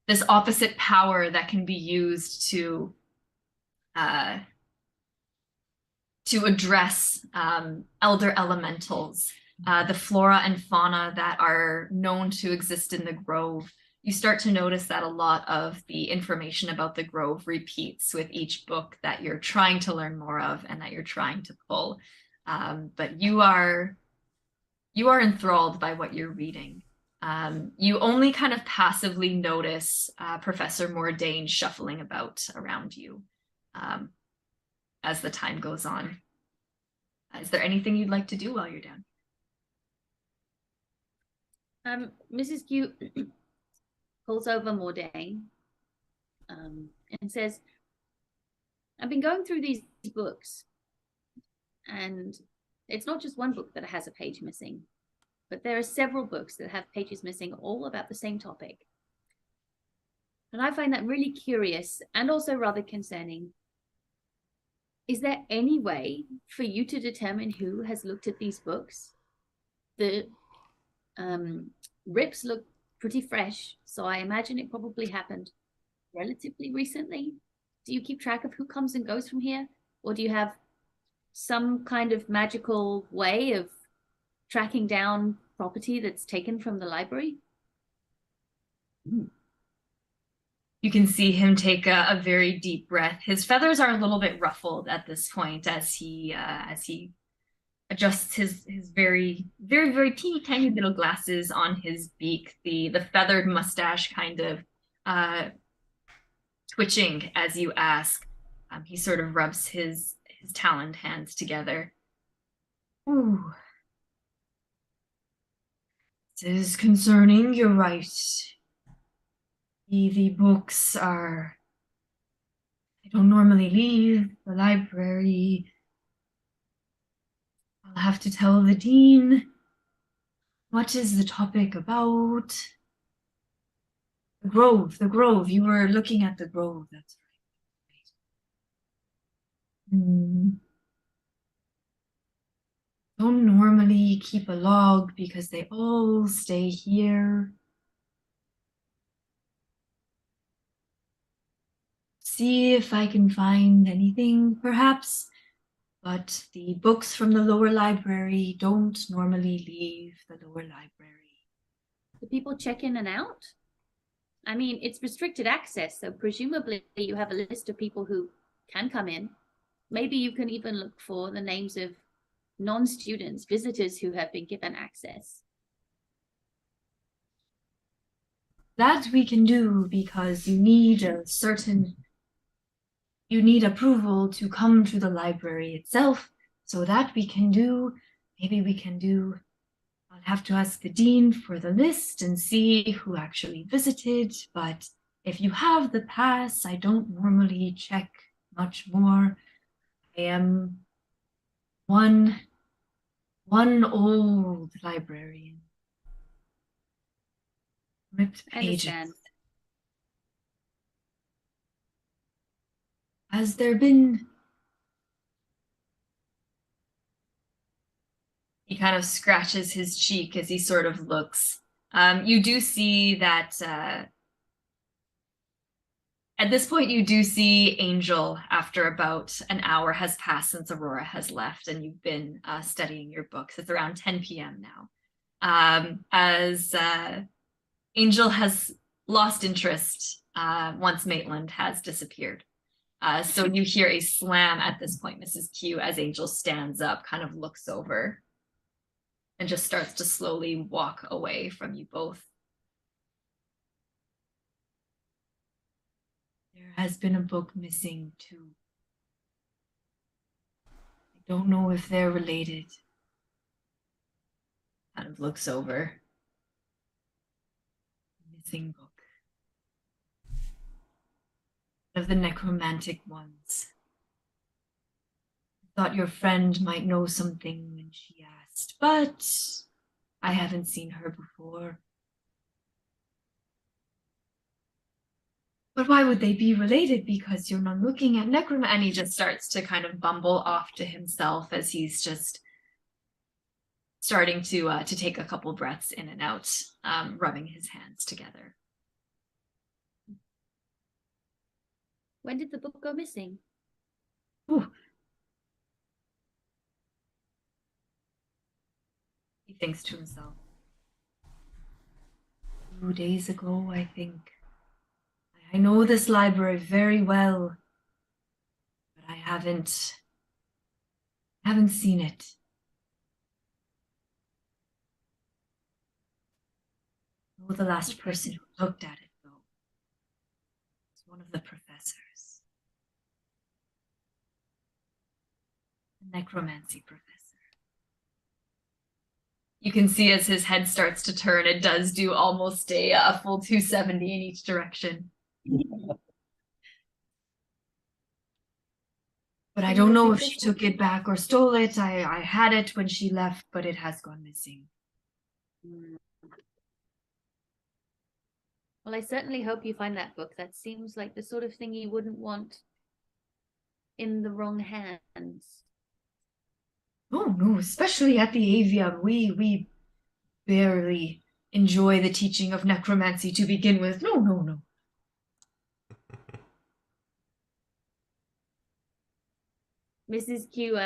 This opposite power that can be used to address elder elementals, the flora and fauna that are known to exist in the Grove. You start to notice that a lot of the information about the Grove repeats with each book that you're trying to learn more of and that you're trying to pull. But you are enthralled by what you're reading. You only kind of passively notice Professor Mordain shuffling about around you as the time goes on. Is there anything you'd like to do while you're down? Mrs. Q calls over Mordain and says, I've been going through these books, and it's not just one book that has a page missing, but there are several books that have pages missing, all about the same topic. And I find that really curious and also rather concerning. Is there any way for you to determine who has looked at these books? The rips look pretty fresh, so I imagine it probably happened relatively recently. Do you keep track of who comes and goes from here? Or do you have some kind of magical way of tracking down property that's taken from the library? You can see him take a very deep breath. His feathers are a little bit ruffled at this point as he adjusts his very, very, very teeny tiny little glasses on his beak. The feathered mustache kind of twitching as you ask. He sort of rubs his taloned hands together. Ooh. This is concerning, you're right. The books are... I don't normally leave the library. I'll have to tell the dean. What is the topic about? The Grove. You were looking at the Grove, that's right. Don't normally keep a log because they all stay here. See if I can find anything, perhaps. But the books from the lower library don't normally leave the lower library. Do people check in and out? I mean, it's restricted access, so presumably you have a list of people who can come in. Maybe you can even look for the names of non-students, visitors who have been given access. That we can do because you need approval to come to the library itself. So that we can do. Maybe we can do I'll have to ask the dean for the list and see who actually visited, but if you have the pass, I don't normally check much more. I am one old librarian. Ripped I pages. understand. Has there been... He kind of scratches his cheek as he sort of looks. You do see that at this point, you do see Angel after about an hour has passed since Aurora has left and you've been studying your books. It's around 10 p.m. now. As Angel has lost interest once Maitland has disappeared. So you hear a slam at this point, Mrs. Q, as Angel stands up, kind of looks over, and just starts to slowly walk away from you both. There has been a book missing too. I don't know if they're related. Kind of looks over. Missing book. One of the necromantic ones. I thought your friend might know something when she asked, but I haven't seen her before. But why would they be related? Because you're not looking at necromancy. And he just starts to kind of bumble off to himself as he's just starting to take a couple breaths in and out, rubbing his hands together. When did the book go missing? Ooh. He thinks to himself. 2 days ago, I think. I know this library very well, but I haven't seen it. I know the last person who looked at it, though, was one of the professors. The necromancy professor. You can see as his head starts to turn, it does do almost a full 270 in each direction. But I don't know if she took it back or stole it. I had it when she left, but it has gone missing. Well, I certainly hope you find that book. That seems like the sort of thing you wouldn't want in the wrong hands. Oh no, especially at the Avium. We barely enjoy the teaching of necromancy to begin with. No. Mrs. Q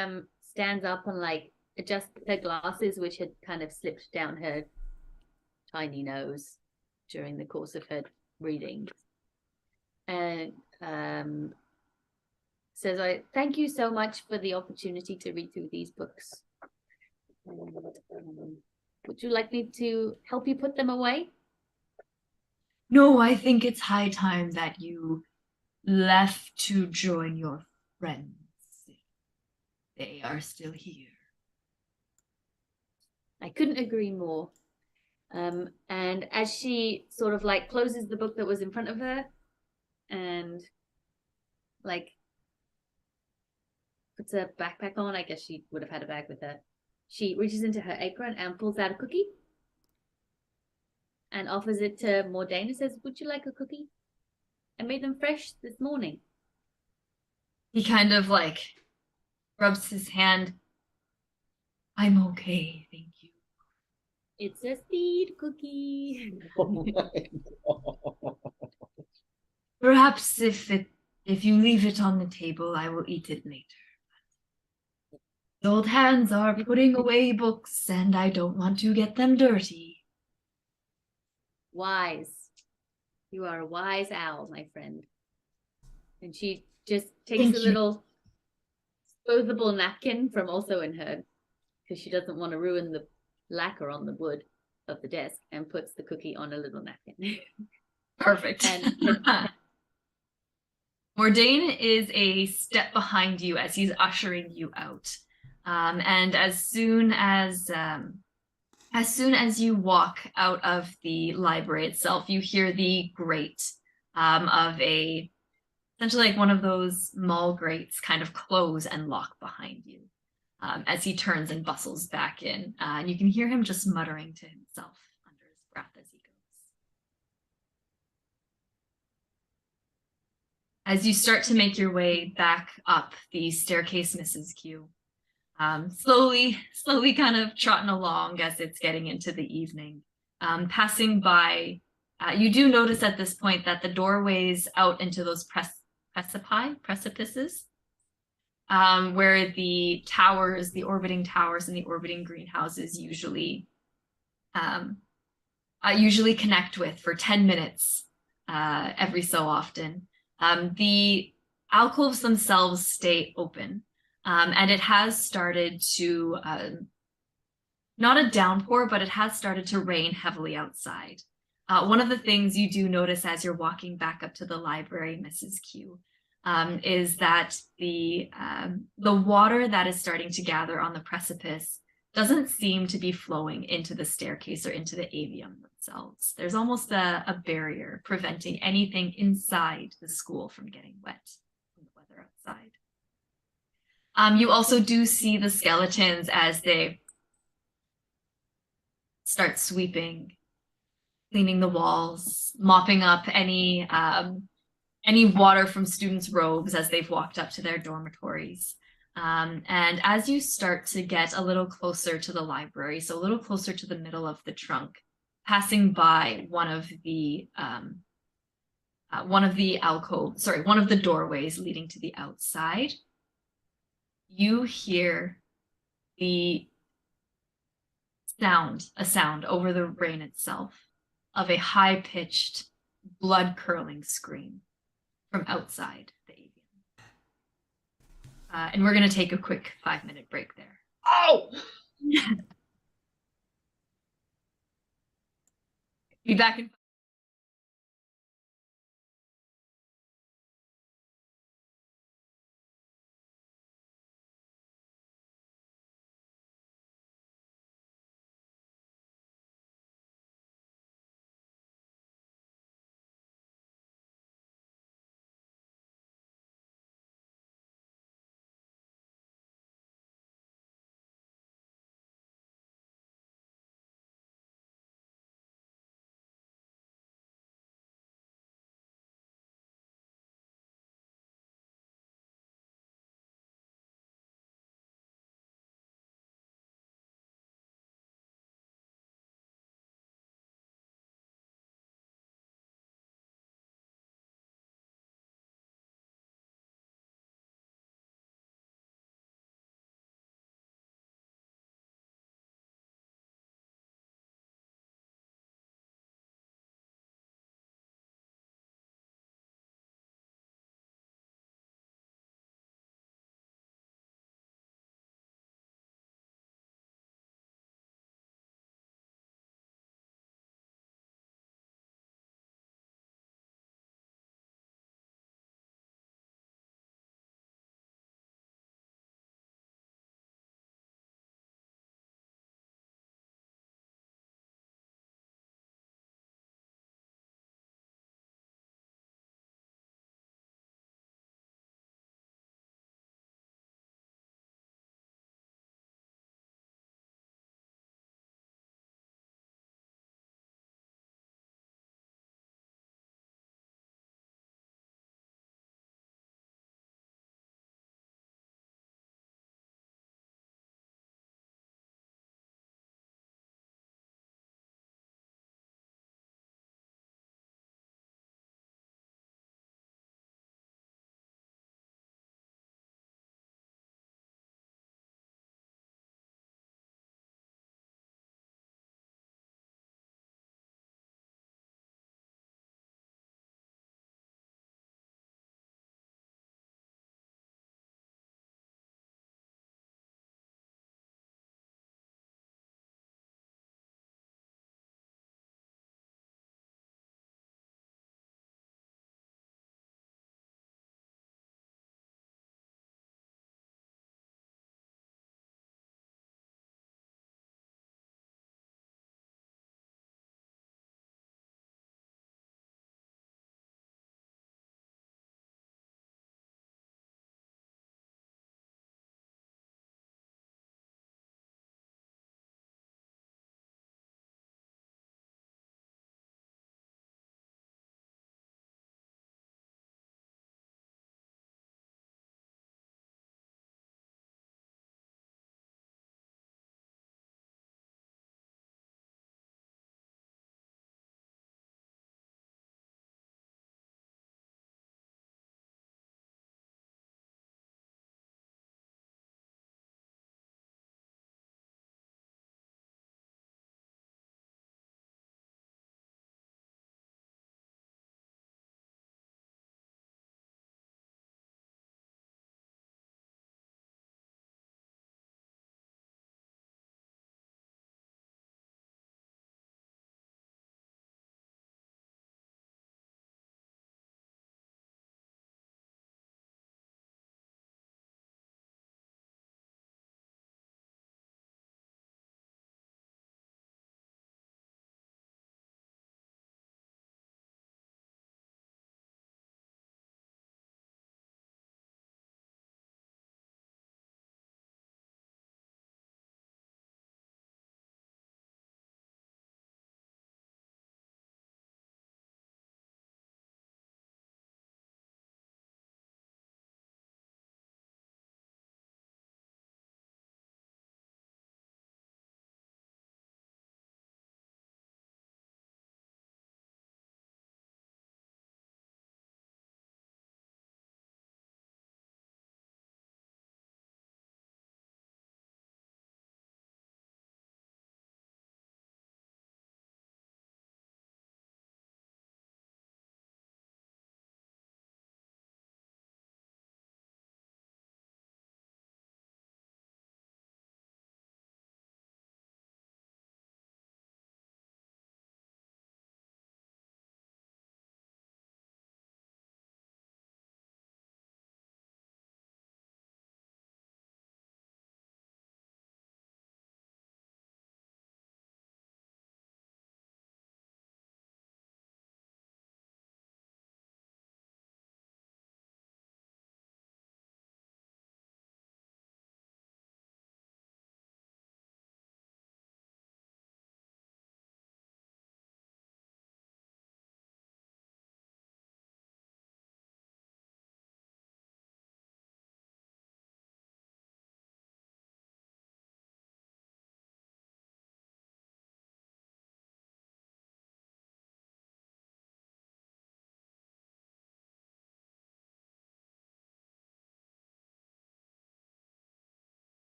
stands up and like adjusts her glasses, which had kind of slipped down her tiny nose during the course of her reading, and says, "I thank you so much for the opportunity to read through these books. Would you like me to help you put them away?" No, I think it's high time that you left to join your friends. They are still here. I couldn't agree more. And as she sort of like closes the book that was in front of her and like puts a backpack on, I guess she would have had a bag with her. She reaches into her apron and pulls out a cookie and offers it to Mordain and says, "Would you like a cookie? I made them fresh this morning." He kind of like rubs his hand. I'm okay, thank you. It's a speed cookie. Oh my God. Perhaps if you leave it on the table, I will eat it later. The old hands are putting away books, and I don't want to get them dirty. Wise. You are a wise owl, my friend. And she just takes Thank a you. little disposable napkin from also in her, because she doesn't want to ruin the lacquer on the wood of the desk, and puts the cookie on a little napkin. Perfect. And Mordain is a step behind you as he's ushering you out. And as soon as kind As soon as you walk out of the library itself, you hear the grate of essentially like one of those mall grates kind of close and lock behind you as he turns and bustles back in. And you can hear him just muttering to himself under his breath as he goes. As you start to make your way back up the staircase, Mrs. Q, slowly kind of trotting along as it's getting into the evening, passing by, you do notice at this point that the doorways out into those precipices, where the towers, the orbiting towers and the orbiting greenhouses usually connect with for 10 minutes every so often. The alcoves themselves stay open, and it has started to, not a downpour, but it has started to rain heavily outside. One of the things you do notice as you're walking back up to the library, Mrs. Q, is that the water that is starting to gather on the precipice doesn't seem to be flowing into the staircase or into the avium themselves. There's almost a barrier preventing anything inside the school from getting wet from the weather outside. You also do see the skeletons as they start sweeping, cleaning the walls, mopping up any water from students' robes as they've walked up to their dormitories. And as you start to get a little closer to the library, so a little closer to the middle of the trunk, passing by one of the doorways leading to the outside, you hear a sound over the rain itself of a high-pitched, blood-curdling scream from outside the avium. And we're going to take a quick 5-minute break there. Oh! Be back in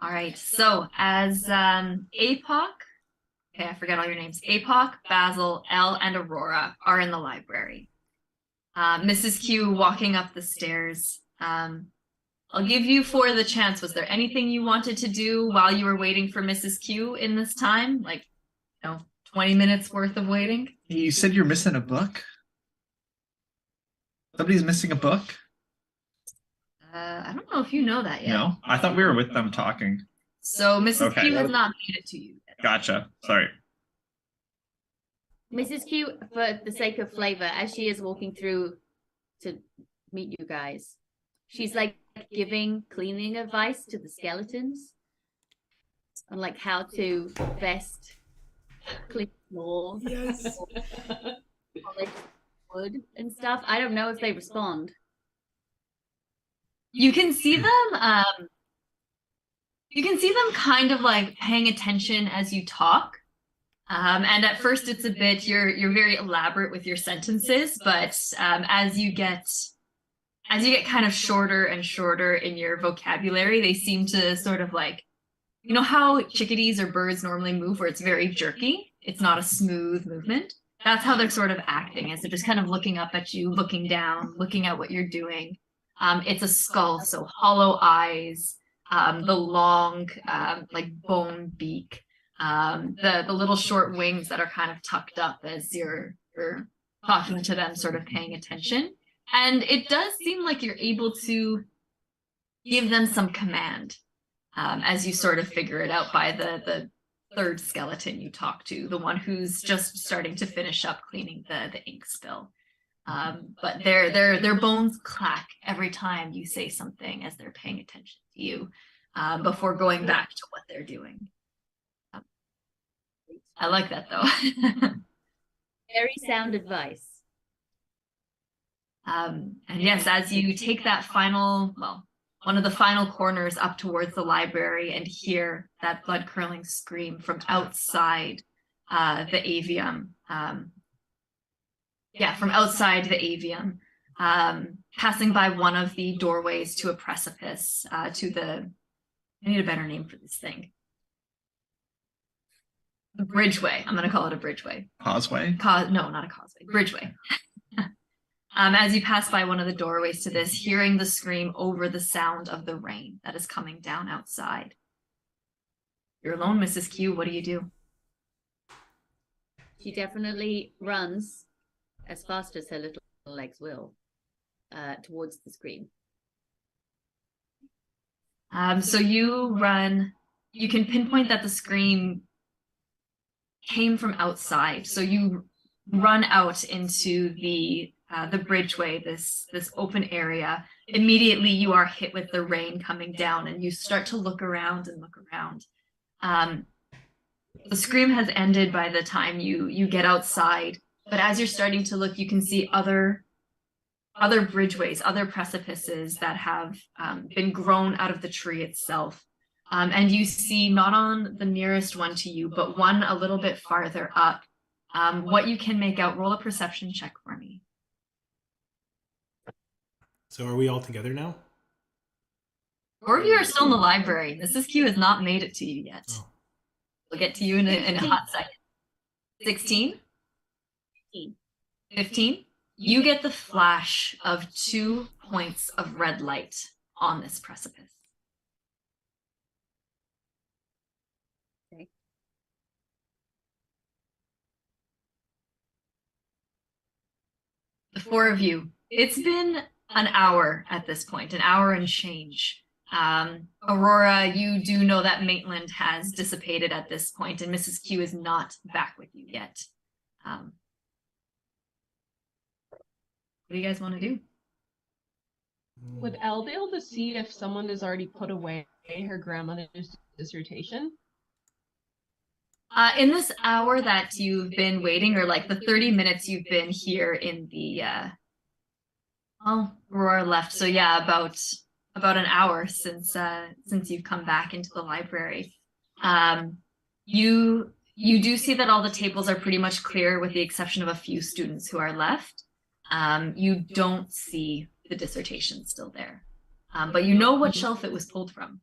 All right. So as Apoc, okay, I forget all your names. Apoc, Basil, Elle, and Aurora are in the library. Mrs. Q walking up the stairs. I'll give you four the chance. Was there anything you wanted to do while you were waiting for Mrs. Q in this time? Like, 20 minutes worth of waiting? You said you're missing a book? Somebody's missing a book? I don't know if you know that yet. No, I thought we were with them talking. So Mrs. Okay. Q has not made it to you yet. Gotcha. Sorry. Mrs. Q, for the sake of flavor, as she is walking through to meet you guys, she's like giving cleaning advice to the skeletons on like how to best clean the floor, Yes. polish wood and stuff. I don't know if they respond. You can see them. You can see them kind of like paying attention as you talk. And at first, it's a bit you're very elaborate with your sentences, but as you get kind of shorter and shorter in your vocabulary, they seem to sort of like, you know how chickadees or birds normally move, where it's very jerky. It's not a smooth movement. That's how they're sort of acting, as they're just kind of looking up at you, looking down, looking at what you're doing. It's a skull, so hollow eyes, the long, like bone beak, the little short wings that are kind of tucked up as you're talking to them, sort of paying attention. And it does seem like you're able to give them some command as you sort of figure it out by the third skeleton you talk to, the one who's just starting to finish up cleaning the ink spill. But their bones clack every time you say something as they're paying attention to you before going back to what they're doing. I like that though. Very sound advice. And yes, as you take that one of the final corners up towards the library and hear that blood-curdling scream from outside the avium. From outside the avium, passing by one of the doorways to a precipice, I need a better name for this thing. A bridgeway. I'm going to call it a bridgeway. Causeway? No, not a causeway. Bridgeway. As you pass by one of the doorways to this, hearing the scream over the sound of the rain that is coming down outside. You're alone, Mrs. Q. What do you do? She definitely runs as fast as her little legs will towards the scream. So you run. You can pinpoint that the scream came from outside. So you run out into the bridgeway, this open area. Immediately you are hit with the rain coming down, and you start to look around and look around. The scream has ended by the time you get outside, but as you're starting to look, you can see other bridgeways, other precipices that have been grown out of the tree itself. And you see, not on the nearest one to you, but one a little bit farther up, what you can make out. Roll a perception check for me. So are we all together now? Four of you are still in the library. Mrs. Q has not made it to you yet. Oh. We'll get to you in a hot second. 16? 15? You get the flash of 2 points of red light on this precipice. Okay. The four of you. It's been an hour at this point, an hour and change. Aurora, you do know that Maitland has dissipated at this point, and Mrs. Q is not back with you yet. What do you guys want to do? Would Elle be able to see if someone has already put away her grandmother's dissertation? In this hour that you've been waiting, or like the 30 minutes you've been here in the Aurora left. So yeah, about an hour since you've come back into the library. You do see that all the tables are pretty much clear with the exception of a few students who are left. You don't see the dissertation still there. But you know what shelf it was pulled from.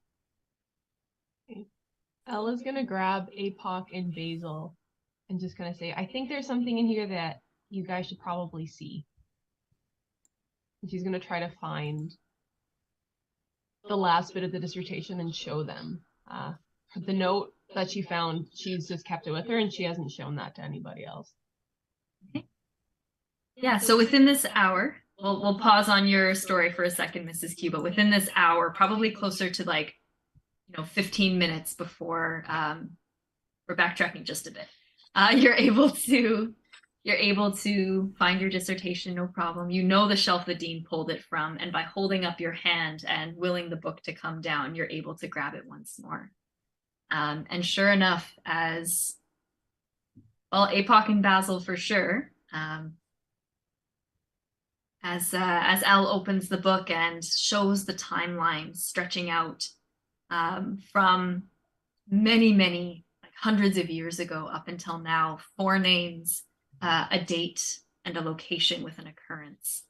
Elle is gonna grab Apoc and Basil and just gonna say, I think there's something in here that you guys should probably see. And she's gonna try to find the last bit of the dissertation and show them. The note that she found, she's just kept it with her and she hasn't shown that to anybody else. Okay. Yeah, so within this hour, we'll pause on your story for a second, Mrs. Q, but within this hour, probably closer to like, 15 minutes before we're backtracking just a bit. You're able to find your dissertation, no problem. You know the shelf the dean pulled it from, and by holding up your hand and willing the book to come down, you're able to grab it once more. And sure enough, as well, Apoc and Basil for sure. As Elle opens the book and shows the timeline stretching out from many, like hundreds of years ago up until now, 4 names, a date, and a location with an occurrence.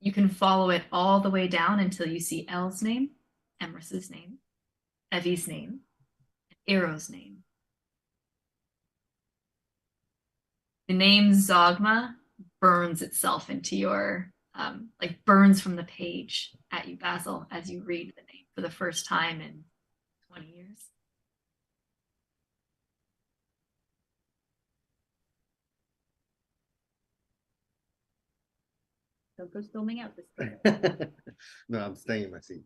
You can follow it all the way down until you see Elle's name, Emrys's name, Evie's name, and Ero's name. The name Zogma burns itself into your, burns from the page at you, Basil, as you read the name for the first time in 20 years. Don't go storming out this time. No, I'm staying in my seat.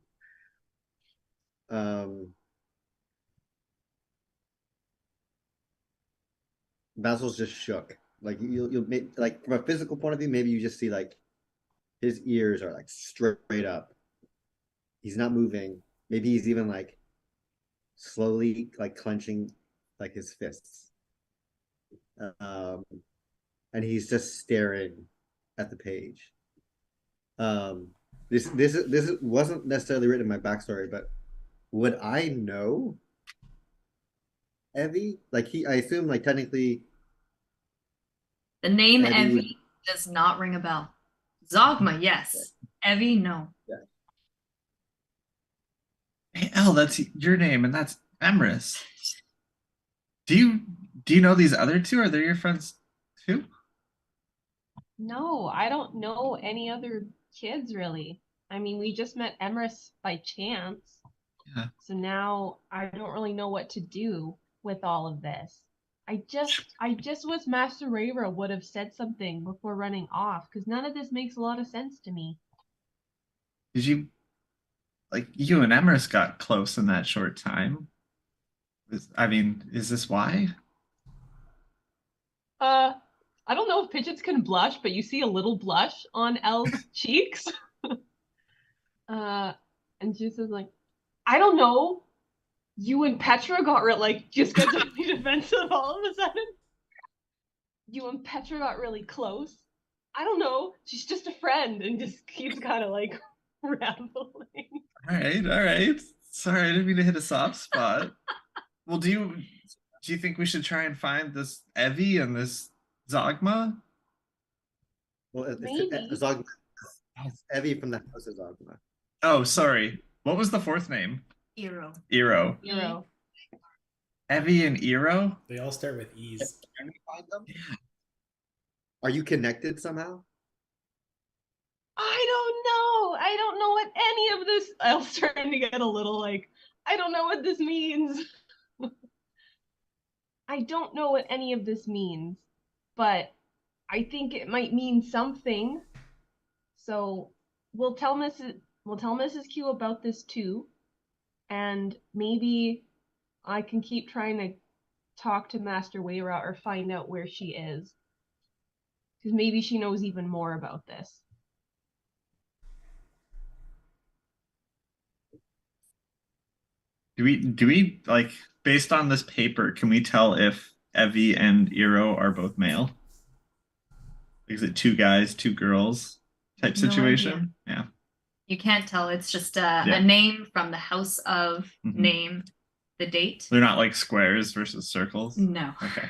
Basil's just shook. Like you'll make, like, from a physical point of view, maybe you just see like his ears are like straight up. He's not moving. Maybe he's even like slowly like clenching like his fists. And he's just staring at the page. This wasn't necessarily written in my backstory, but would I know Evie? Like I assume like technically the name Evie would... does not ring a bell. Zogma, yes. Okay. Evie, no. Yeah. Hey, Elle, that's your name, and that's Emrys. Do you know these other two? Are they your friends too? No, I don't know any other kids really. I mean, we just met Emrys by chance. Yeah. So now I don't really know what to do with all of this. I just wish Master Rayra would have said something before running off, because none of this makes a lot of sense to me. Did you, like, you and Emrys got close in that short time? Is this why? I don't know if pigeons can blush, but you see a little blush on Elle's cheeks. And she says, like, I don't know. You and Petra got just got really defensive all of a sudden. You and Petra got really close. I don't know. She's just a friend, and just keeps kind of like rambling. All right. Sorry, I didn't mean to hit a soft spot. Well, do you think we should try and find this Evie and this Zogma? Well, it's Maybe. Zogma. It's Evie from the house of Zogma. Oh, sorry. What was the fourth name? Ero. Ero. Evie and Ero? They all start with E's. Can we find them? Are you connected somehow? I don't know what any of this. I'm starting to get a little like, I don't know what this means. I don't know what any of this means, but I think it might mean something. So we'll tell Mrs. Q about this too, and maybe I can keep trying to talk to Master Wayra or find out where she is, because maybe she knows even more about this. Do we like, based on this paper, can we tell if Evie and Ero are both male? Is it 2 guys, 2 girls type situation? Yeah. You can't tell. It's just a name from the house of name, the date. They're not like squares versus circles? No. Okay.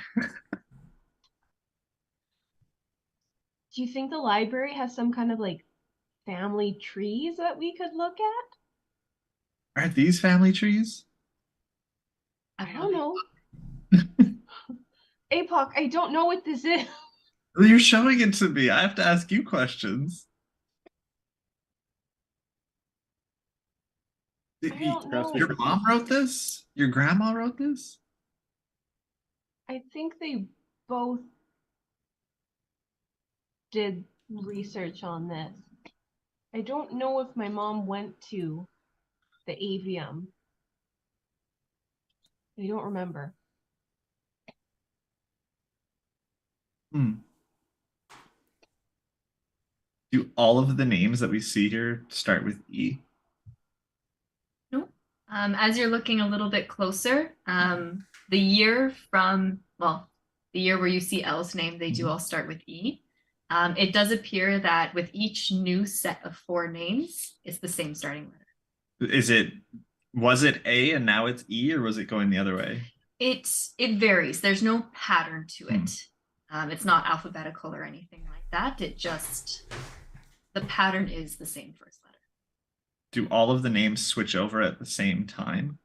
Do you think the library has some kind of like family trees that we could look at? Are these family trees? I don't know. Apoc, I don't know what this is. You're showing it to me. I have to ask you questions. I don't know. Your mom wrote this? Your grandma wrote this? I think they both did research on this. I don't know if my mom went to the avium. I don't remember. Do all of the names that we see here start with E? No. As you're looking a little bit closer, the year the year where you see Elle's name, they do all start with E. It does appear that with each new set of 4 names, it's the same starting letter. Was it A and now it's E, or was it going the other way? It varies. There's no pattern to it. It's not alphabetical or anything like that. The pattern is the same first letter. Do all of the names switch over at the same time?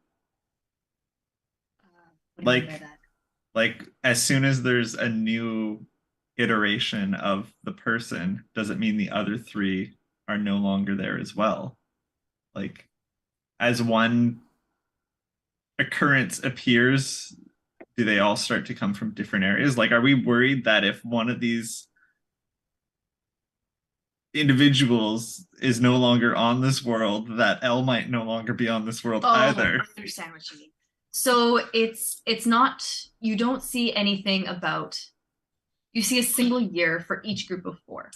What do you mean by that? Like as soon as there's a new iteration of the person, does it mean the other 3 are no longer there as well? Like as one occurrence appears, do they all start to come from different areas? Like, are we worried that if one of these individuals is no longer on this world, that Elle might no longer be on this world either? I understand what you mean. So it's not, you don't see anything about, you see a single year for each group of 4.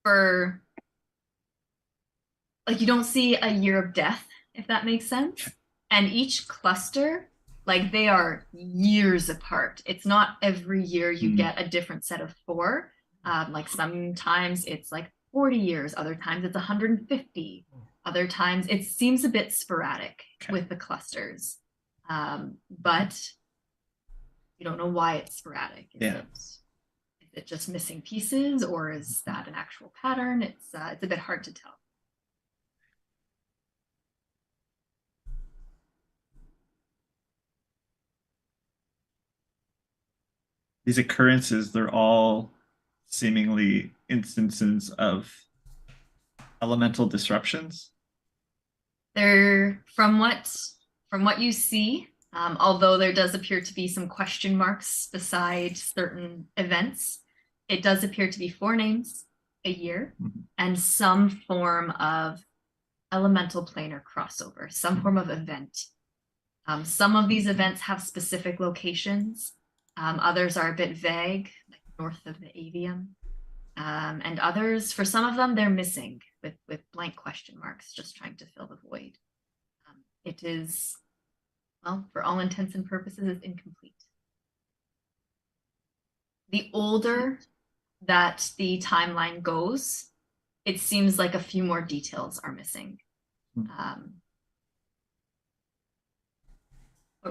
For, like, you don't see a year of death, if that makes sense. And each cluster, like, they are years apart. It's not every year you get a different set of 4. Like sometimes it's like 40 years, other times it's 150. Other times it seems a bit sporadic with the clusters. But you don't know why it's sporadic. Is it just missing pieces, or is that an actual pattern? It's a bit hard to tell. These occurrences, they're all seemingly instances of elemental disruptions. They're from what you see, although there does appear to be some question marks beside certain events, it does appear to be 4 names a year and some form of elemental planar crossover, some form of event. Some of these events have specific locations. Others are a bit vague, like north of the avium. And others, for some of them, they're missing with blank question marks, just trying to fill the void. It is, well, for all intents and purposes, it's incomplete. The older that the timeline goes, it seems like a few more details are missing. What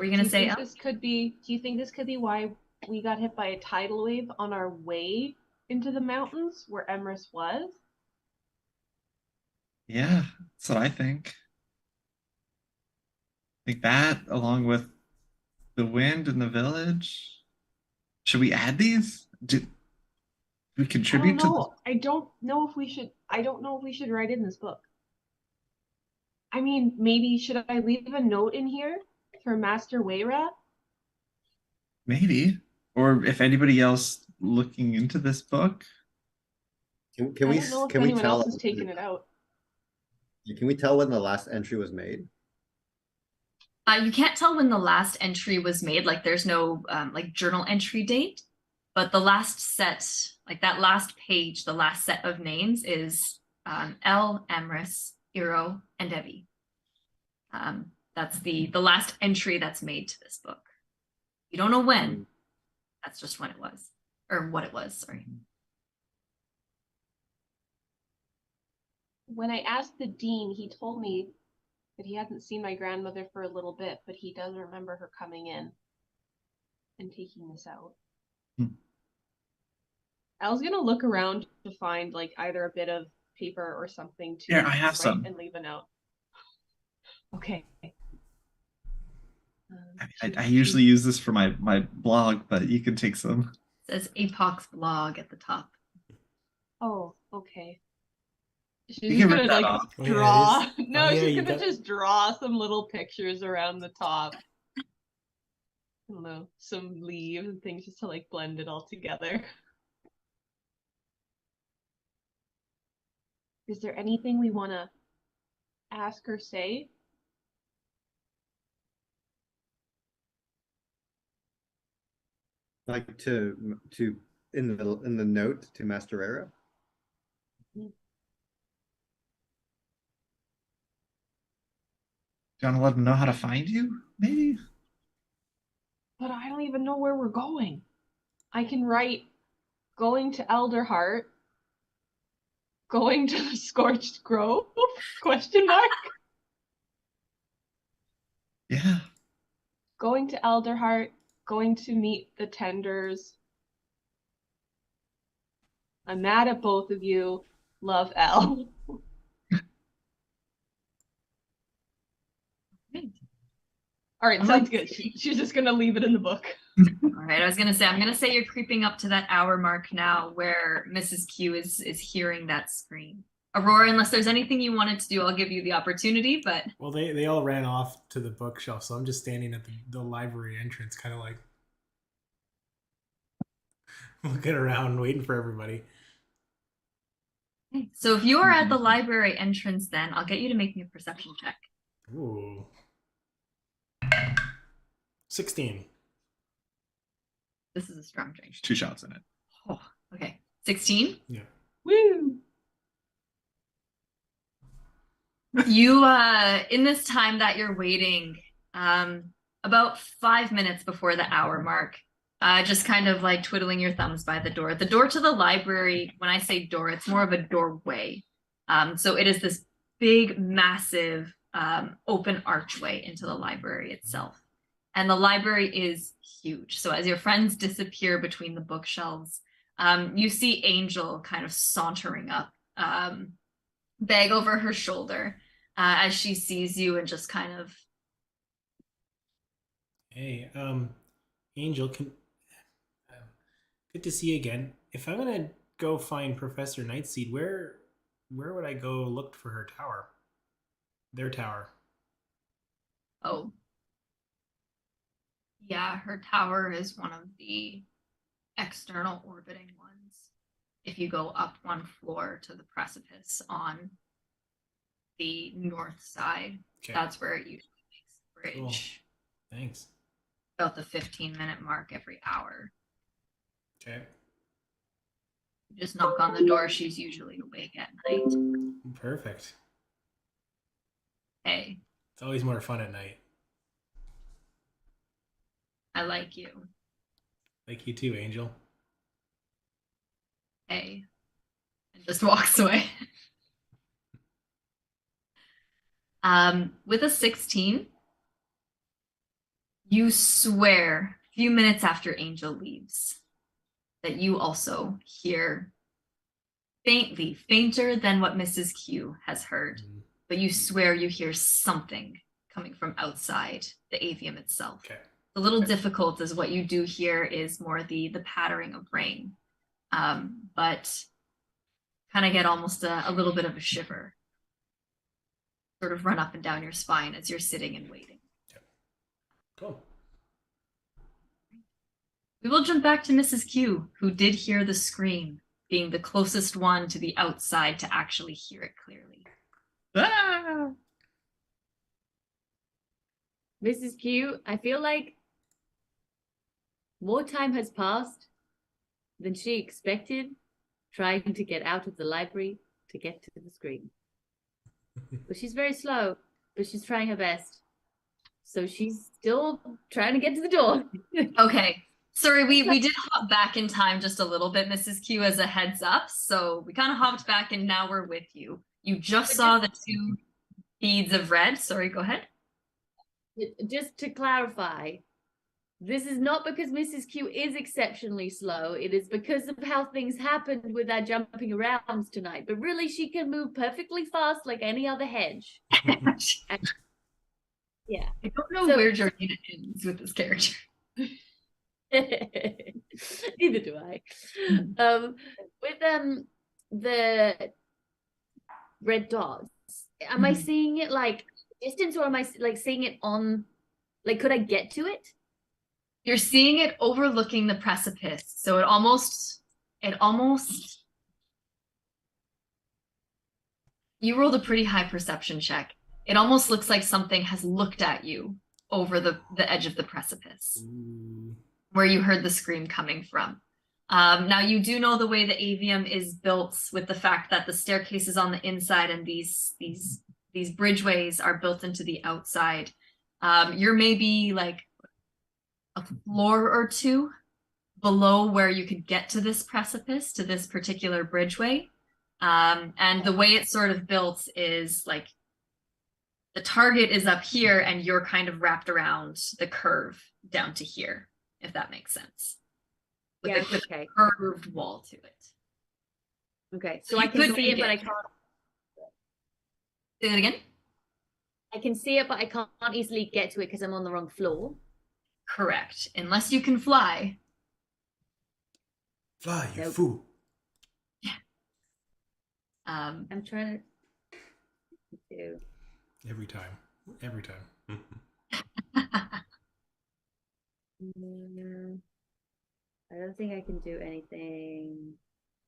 were you going to say? Do you think this could be why we got hit by a tidal wave on our way into the mountains where Emrys was? Yeah, that's what I think. I think that, along with the wind in the village. Should we add these? Do we contribute to? I don't know if we should write in this book. I mean, maybe should I leave a note in here for Master Wayra? Maybe. Or if anybody else looking into this book. Can we I don't know if can we anyone tell else has taken it out. Can we tell when the last entry was made? You can't tell when the last entry was made, like there's no like journal entry date, but the last set, like that last page, the last set of names is Elle, Emrys, Iro, and Evie. That's the last entry that's made to this book. You don't know when. That's just when it was, or what it was, sorry. When I asked the dean, he told me that he hadn't seen my grandmother for a little bit, but he does remember her coming in and taking this out. I was gonna look around to find like either a bit of paper or something to Yeah, I have write some. and leave a note. Okay. I usually use this for my blog, but you can take some. It says Apoc's blog at the top. Oh, okay. You She's can gonna rip that like off. Oh, yeah, it draw. is. No, Oh, yeah, she's you gonna got- just draw some little pictures around the top. I don't know, some leaves and things just to like blend it all together. Is there anything we want to ask or say? Like to in the note to Master Era. Do you want to let them know how to find you? Maybe. But I don't even know where we're going. I can write going to Elderheart, going to the Scorched Grove? Question mark. Yeah. Going to Elderheart, going to meet the Tenders. I'm mad at both of you. Love Elle. All right, sounds good. She's just gonna leave it in the book. All right, I was gonna say, I'm gonna say you're creeping up to that hour mark now where Mrs. Q is hearing that scream. Aurora, unless there's anything you wanted to do, I'll give you the opportunity, but Well, they all ran off to the bookshelf, so I'm just standing at the library entrance, kind of like looking around, waiting for everybody. so if you are at the library entrance, then I'll get you to make me a perception check. Ooh. 16. This is a strong drink. 2 shots in it. Oh, okay. 16? Yeah. Woo! You in this time that you're waiting, about 5 minutes before the hour mark, just kind of like twiddling your thumbs by the door. The door to the library, when I say door, it's more of a doorway. So it is this big, massive open archway into the library itself. And the library is huge. So as your friends disappear between the bookshelves, you see Angel kind of sauntering up, bag over her shoulder, as she sees you and just kind of. Hey, Angel, good to see you again. If I'm gonna go find Professor Nightseed, where would I go look for her tower? Their tower. Oh. Yeah, her tower is one of the external orbiting ones. If you go up one floor to the precipice on the north side, Okay. that's where it usually makes the bridge. Cool. Thanks. About the 15-minute mark every hour. Okay. You just knock on the door, she's usually awake at night. Perfect. Hey, It's always more fun at night. I like you. Like you too, Angel. Hey. And just walks away. With a 16, you swear a few minutes after Angel leaves that you also hear faintly, fainter than what Mrs. Q has heard, but you swear you hear something coming from outside the avium itself. Okay. A little difficult as what you do hear is more the pattering of rain, but kind of get almost a little bit of a shiver sort of run up and down your spine as you're sitting and waiting. Okay. Cool. We will jump back to Mrs. Q, who did hear the scream, being the closest one to the outside to actually hear it clearly. Ah! Mrs. Q, I feel like more time has passed than she expected trying to get out of the library to get to the screen. But she's very slow, but she's trying her best. So she's still trying to get to the door. Okay. Sorry, we did hop back in time just a little bit, Mrs. Q, as a heads up. So we kind of hopped back and now we're with you. You just saw the 2 beads of red. Sorry, go ahead. Just to clarify, this is not because Mrs. Q is exceptionally slow. It is because of how things happened with our jumping arounds tonight. But really, she can move perfectly fast like any other hedge. Yeah. I don't know So- where Georgina ends with this character. Neither do I. With the red dots, am I Mhm. seeing it like distance, or am I like seeing it on? Like, could I get to it? You're seeing it overlooking the precipice, so it almost. You rolled a pretty high perception check. It almost looks like something has looked at you over the edge of the precipice, Ooh. where you heard the scream coming from. Now you do know the way the avium is built, with the fact that the staircase is on the inside and these bridgeways are built into the outside. You're maybe like a floor or two below where you could get to this precipice, to this particular bridgeway. And the way it's sort of built is like the target is up here and you're kind of wrapped around the curve down to here, if that makes sense. With Yeah. a Okay. curved wall to it. Okay. So You I can could see it, make but I it. can't. Say that again? I can see it, but I can't easily get to it because I'm on the wrong floor. Correct. Unless you can fly. Fly, you Nope. fool. I'm trying to do. Every time. I don't think I can do anything.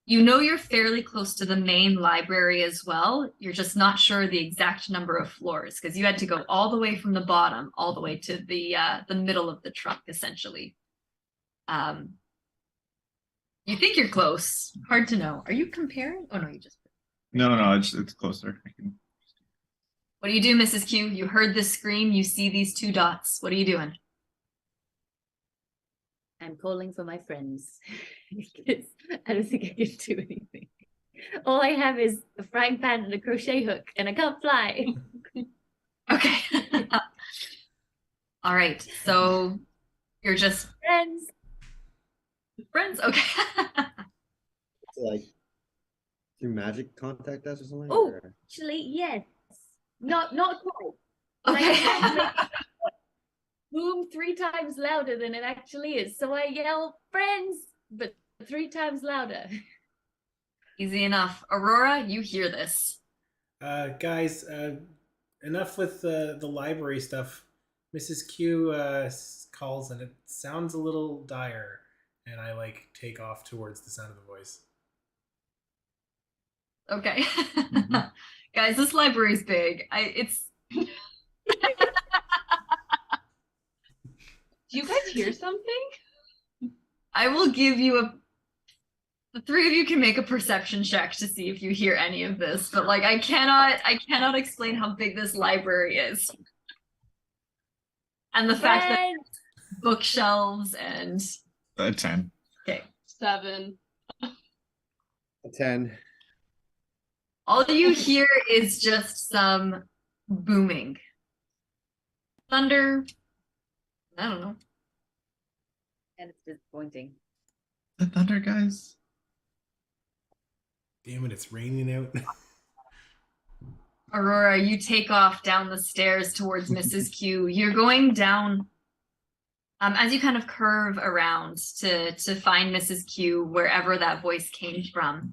You know you're fairly close to the main library as well. You're just not sure the exact number of floors because you had to go all the way from the bottom all the way to the middle of the trunk, essentially. You think you're close. Hard to know. Are you comparing? Oh no, you just. No, it's closer. I can. What do you do, Mrs. Q? You heard this scream. You see these two dots. What are you doing? I'm calling for my friends. Because I don't think I can do anything. All I have is a frying pan and a crochet hook, and I can't fly. Okay. All right. So you're just Friends. friends. Okay. So, like, through magic contact us or something? Oh, or- actually, yes. Not quite. But I Okay. can make it boom 3 times louder than it actually is. So I yell friends, but 3 times louder. Easy enough. Aurora, you hear this. Guys, enough with the library stuff. Mrs. Q calls and it sounds a little dire, and I like take off towards the sound of the voice. Okay. Guys, this library's big. It's Do you guys hear something? I will give you the 3 of you can make a perception check to see if you hear any of this, but like I cannot explain how big this library is. And the fact that Friends. bookshelves and A 10. okay. 7. A 10. All you hear is just some booming. Thunder. I don't know. And it's disappointing. The thunder, guys. Damn it, it's raining out. Aurora, you take off down the stairs towards Mrs. Q. You're going down as you kind of curve around to find Mrs. Q wherever that voice came from.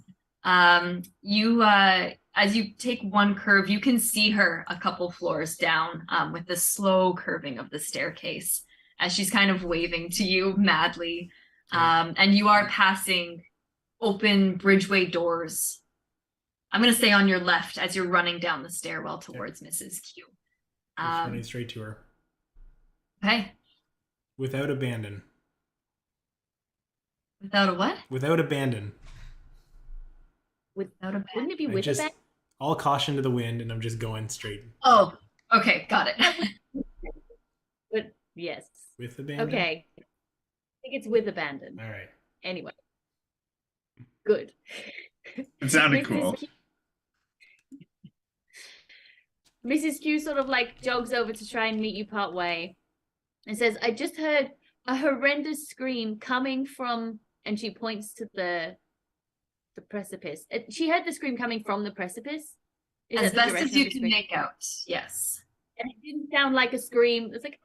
You as you take one curve, you can see her a couple floors down with the slow curving of the staircase as she's kind of waving to you madly. And you are passing open bridgeway doors. I'm going to say on your left as you're running down the stairwell towards Mrs. Q. Just running straight to her. Okay. Without abandon. Without a what? Without abandon. Without a Wouldn't it be I with just a all caution to the wind, and I'm just going straight. Oh, okay, got it. But yes. With abandon. Okay. I think it's with abandon. All right. Anyway. Good. It sounded Mrs. cool. Q- Mrs. Q sort of like jogs over to try and meet you part way and says, I just heard a horrendous scream coming from, and she points to the precipice. She heard the scream coming from the precipice. Is As that the best as direction you of the can scream? make out, yes. And it didn't sound like a scream. It's like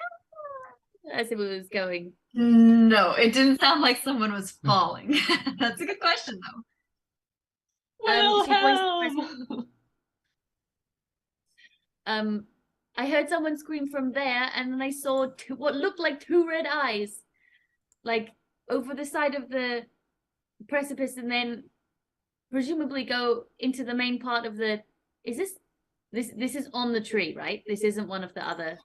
as if it was going. No, it didn't sound like someone was falling. That's a good question, though. She points to Wilhelm! I heard someone scream from there, and then I saw what looked like two red eyes, like over the side of the precipice, and then presumably go into the main part of the. Is this is on the tree, right? This isn't one of the other.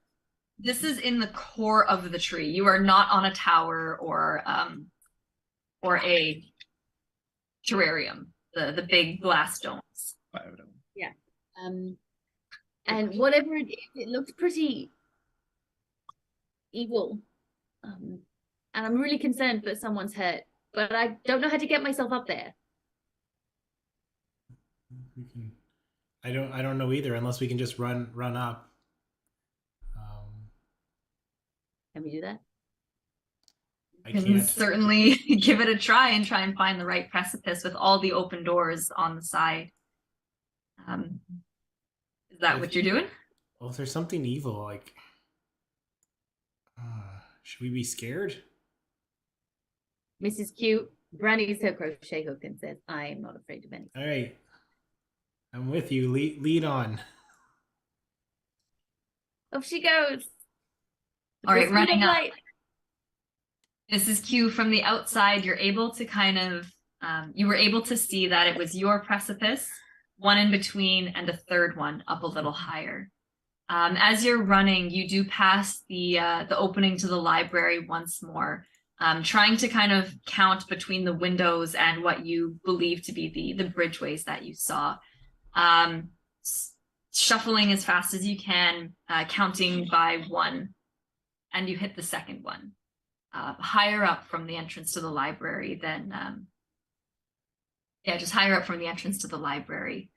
This is in the core of the tree. You are not on a tower or a terrarium, the big glass domes. Yeah. And whatever it is, it looks pretty evil. And I'm really concerned that someone's hurt, but I don't know how to get myself up there. I don't know either, unless we can just run up. Can we do that? I You can can't. certainly give it a try and find the right precipice with all the open doors on the side. Is that what you're doing? Well, if there's something evil, like, should we be scared? Mrs. Q brandies her crochet hook and says, "I am not afraid of anything." All right, I'm with you. Lead on. Off she goes. All right, The speed running of up. light. This is Q from the outside. You're able to kind of, you were able to see that it was your precipice, one in between, and a third one up a little higher. As you're running, you do pass the opening to the library once more, trying to kind of count between the windows and what you believe to be the bridgeways that you saw. Shuffling as fast as you can, counting by one, and you hit the second one. Higher up from the entrance to the library than, just higher up from the entrance to the library.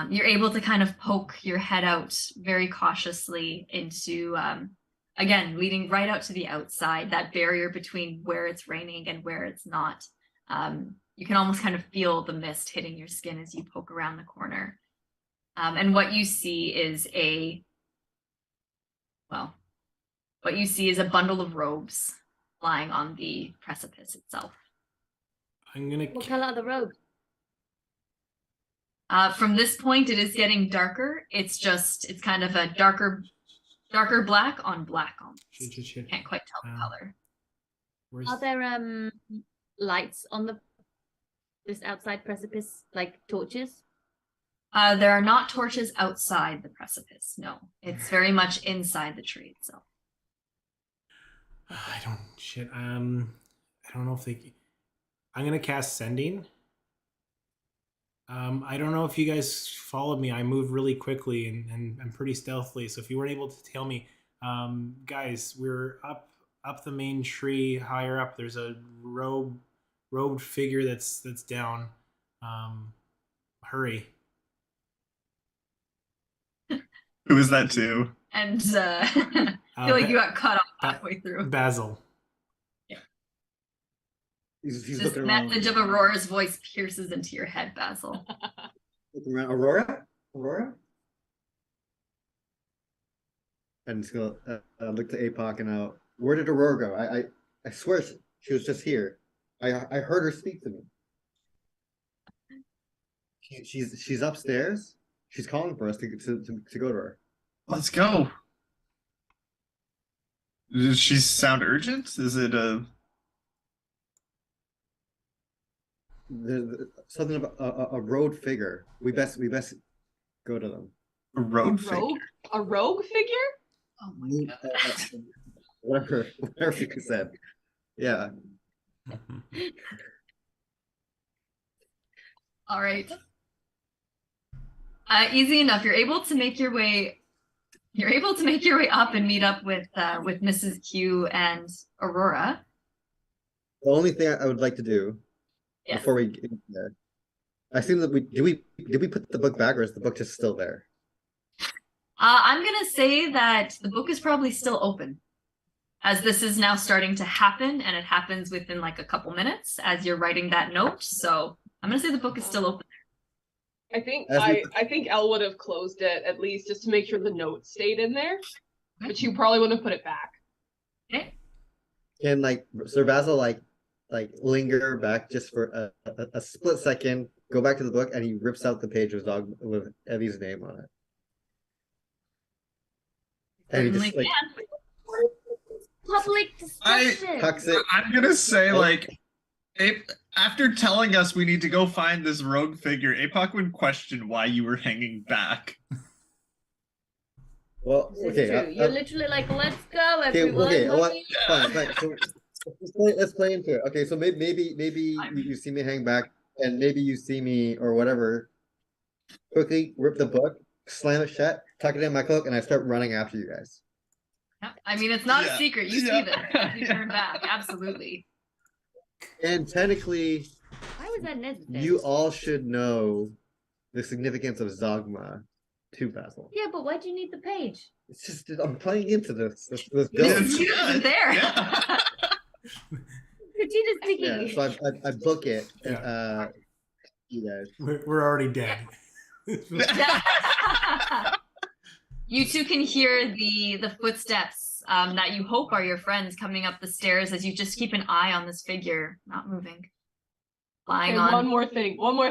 You're able to kind of poke your head out very cautiously into, again, leading right out to the outside, that barrier between where it's raining and where it's not. You can almost kind of feel the mist hitting your skin as you poke around the corner. And what you see is a bundle of robes lying on the precipice itself. What color are the robes? From this point, it is getting darker. It's kind of a darker black on black almost. Shit. Can't quite tell the color. Are there lights on this outside precipice, like torches? There are not torches outside the precipice. No, it's very much inside the tree itself. I don't know if I'm gonna cast sending. I don't know if you guys followed me. I moved really quickly and I'm pretty stealthily. So if you weren't able to tell me, guys, we're up the main tree, higher up. There's a robed figure that's down. Hurry. Who is that too? And I feel like you got cut off halfway through. Basil. He's This looking around. message of Aurora's voice pierces into your head, Basil. Looking around. Aurora? And he's gonna look to Apoc and out. Where did Aurora go? I swear she was just here. I heard her speak to me. She's upstairs. She's calling for us to go to her. Let's go. Does she sound urgent? Is it a Something about a road figure. We best go to them. rogue figure? A rogue figure? Oh my god. Whatever you said. Yeah. All right. Easy enough. You're able to make your way up and meet up with Mrs. Q and Aurora. The only thing I would like to do before we get there, I assume that did we put the book back, or is the book just still there? I'm gonna say that the book is probably still open, as this is now starting to happen, and it happens within like a couple minutes as you're writing that note. So I'm gonna say the book is still open. I think As we- I think Elle would have closed it at least just to make sure the note stayed in there, but she probably wouldn't have put it back. Okay. Can like Sir Basil like linger back just for a split second, go back to the book, and he rips out the page with Evie's name on it. And he Certainly just like can. Public discussion. tucks it. I'm gonna say like, after telling us we need to go find this rogue figure, Apoc would question why you were hanging back. Well, This is okay. true. You're literally like, let's go, everyone. Okay. What Well, do you- fine. So let's play into it. Okay, so maybe you see me hang back, and maybe you see me or whatever. Quickly rip the book, slam it shut, tuck it in my cloak, and I start running after you guys. Yeah, I mean, it's not Yeah. a secret. You Yeah. see this. As you turn back. Absolutely. And technically, Why was that necessary? you all should know the significance of Zogma to Basil. Yeah, but why do you need the page? It's just I'm playing into this Mrs. build. Q isn't there. Yeah. Regina's Yeah, thinking. so I book it. Yeah. You guys. We're already dead. You two can hear the footsteps that you hope are your friends coming up the stairs as you just keep an eye on this figure not moving. Flying Okay, on. one more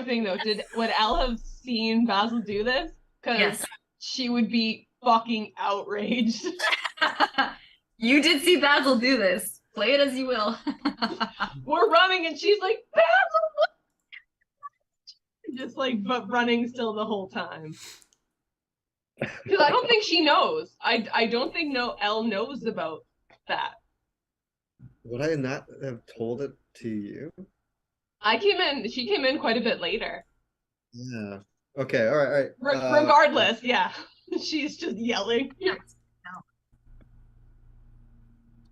thing though. Would Elle have seen Basil do this? Because Yes. she would be fucking outraged. You did see Basil do this. Play it as you will. We're running and she's like, Basil! Just like, but running still the whole time. Because I don't think she knows. I don't think Elle knows about that. Would I not have told it to you? She came in quite a bit later. Yeah. Okay. All right. All right. Regardless, yeah. She's just yelling.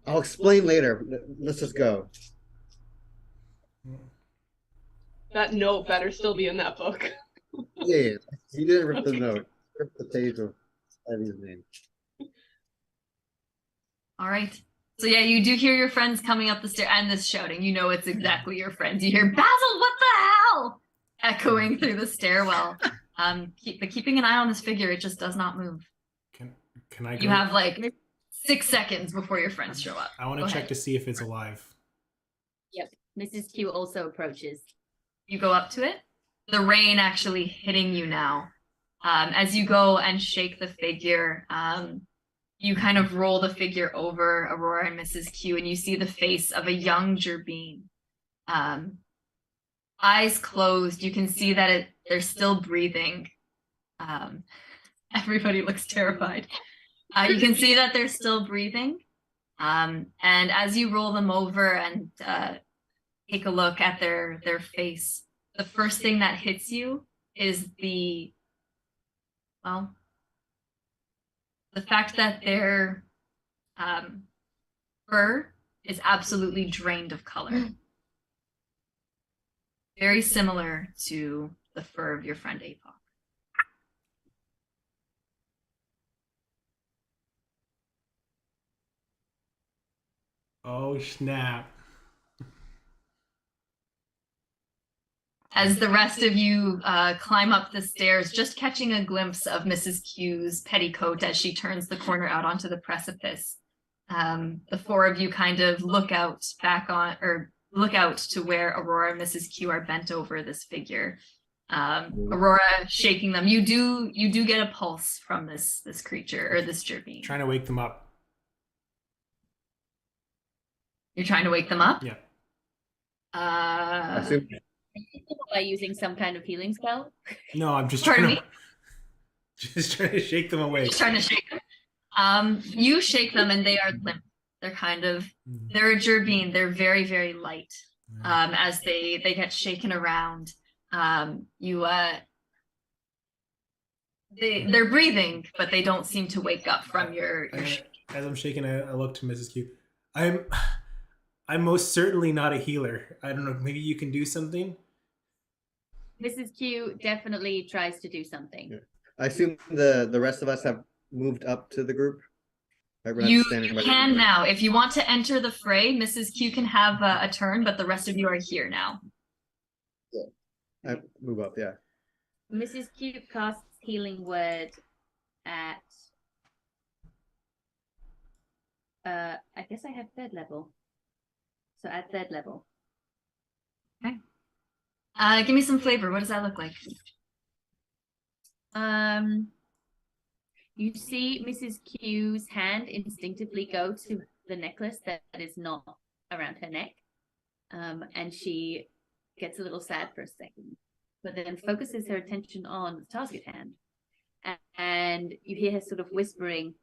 I'll explain later. Let's just go. That note better still be in that book. Yeah. He didn't rip the Okay. note. Rip the page of Eddie's name. All right. So yeah, you do hear your friends coming up the stair and this shouting. You know it's exactly your friends. You hear Basil, what the hell? Echoing through the stairwell. Keeping an eye on this figure, it just does not move. Can I go? You have like 6 seconds before your friends show up. I want Go to check ahead. to see if it's alive. Yep. Mrs. Q also approaches. You go up to it. The rain actually hitting you now. As you go and shake the figure, you kind of roll the figure over Aurora and Mrs. Q, and you see the face of a young Gerbine. Eyes closed. You can see that they're still breathing. Everybody looks terrified. You can see that they're still breathing. And as you roll them over and take a look at their face, the first thing that hits you is the fact that their fur is absolutely drained of color. Very similar to the fur of your friend Apoc. Oh snap! As the rest of you climb up the stairs, just catching a glimpse of Mrs. Q's petticoat as she turns the corner out onto the precipice. The four of you kind of look out to where Aurora and Mrs. Q are bent over this figure. Aurora shaking them. You do get a pulse from this creature or this Gerbine. Trying to wake them up. You're trying to wake them up? Yeah. I assume By using some kind of healing spell. No, I'm just Pardon trying me? to just trying to shake them awake. Just trying to shake them. You shake them and they are limp. They're they're a Gerbine. They're very, very light. As they get shaken around. They're breathing, but they don't seem to wake up from your As I'm shaking, I look to Mrs. Q. I'm most certainly not a healer. I don't know. Maybe you can do something. Mrs. Q definitely tries to do something. Yeah. I assume the rest of us have moved up to the group. Right, we're not You standing by the- can now. If you want to enter the fray, Mrs. Q can have a turn, but the rest of you are here now. I move up, yeah. Mrs. Q casts Healing Word at I guess I have 3rd level. So at 3rd level. Give me some flavor. What does that look like? You see Mrs. Q's hand instinctively go to the necklace that is not around her neck. And she gets a little sad for a second, but then focuses her attention on the target hand. And you hear her sort of whispering,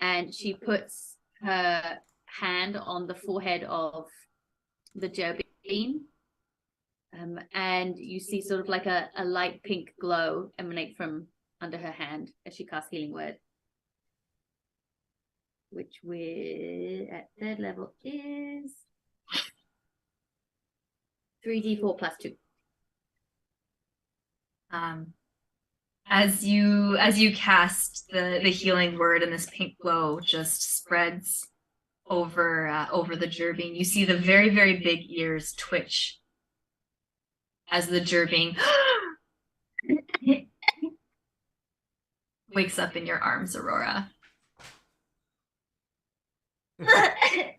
and she puts her hand on the forehead of the Gerbine. And you see sort of like a light pink glow emanate from under her hand as she casts Healing Word. Which we're at 3rd level is 3d4 plus 2. As you cast the healing word, and this pink glow just spreads over the Gerbine, you see the very, very big ears twitch as the Gerbine wakes up in your arms, Aurora. Stop it!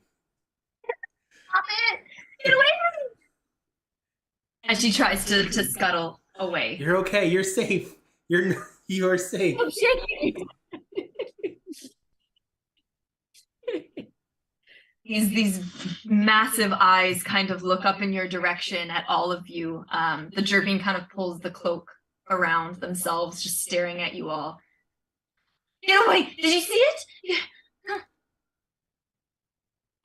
Get away from me! As she tries to scuttle away. You're okay. You're safe. You're safe. I'm shaking. These massive eyes kind of look up in your direction at all of you. The Gerbine kind of pulls the cloak around themselves, just staring at you all. Get away! Did you see it?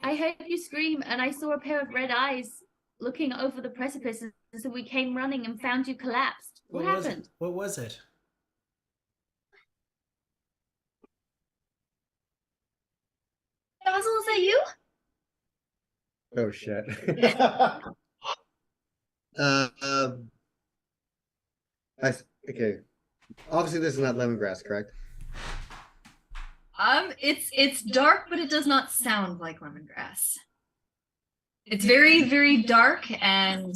I heard you scream, and I saw a pair of red eyes looking over the precipice, so we came running and found you collapsed. What happened? What was it? Basil, is that you? Oh shit. Okay. Obviously, this is not lemongrass, correct? It's dark, but it does not sound like lemongrass. It's very, very dark, and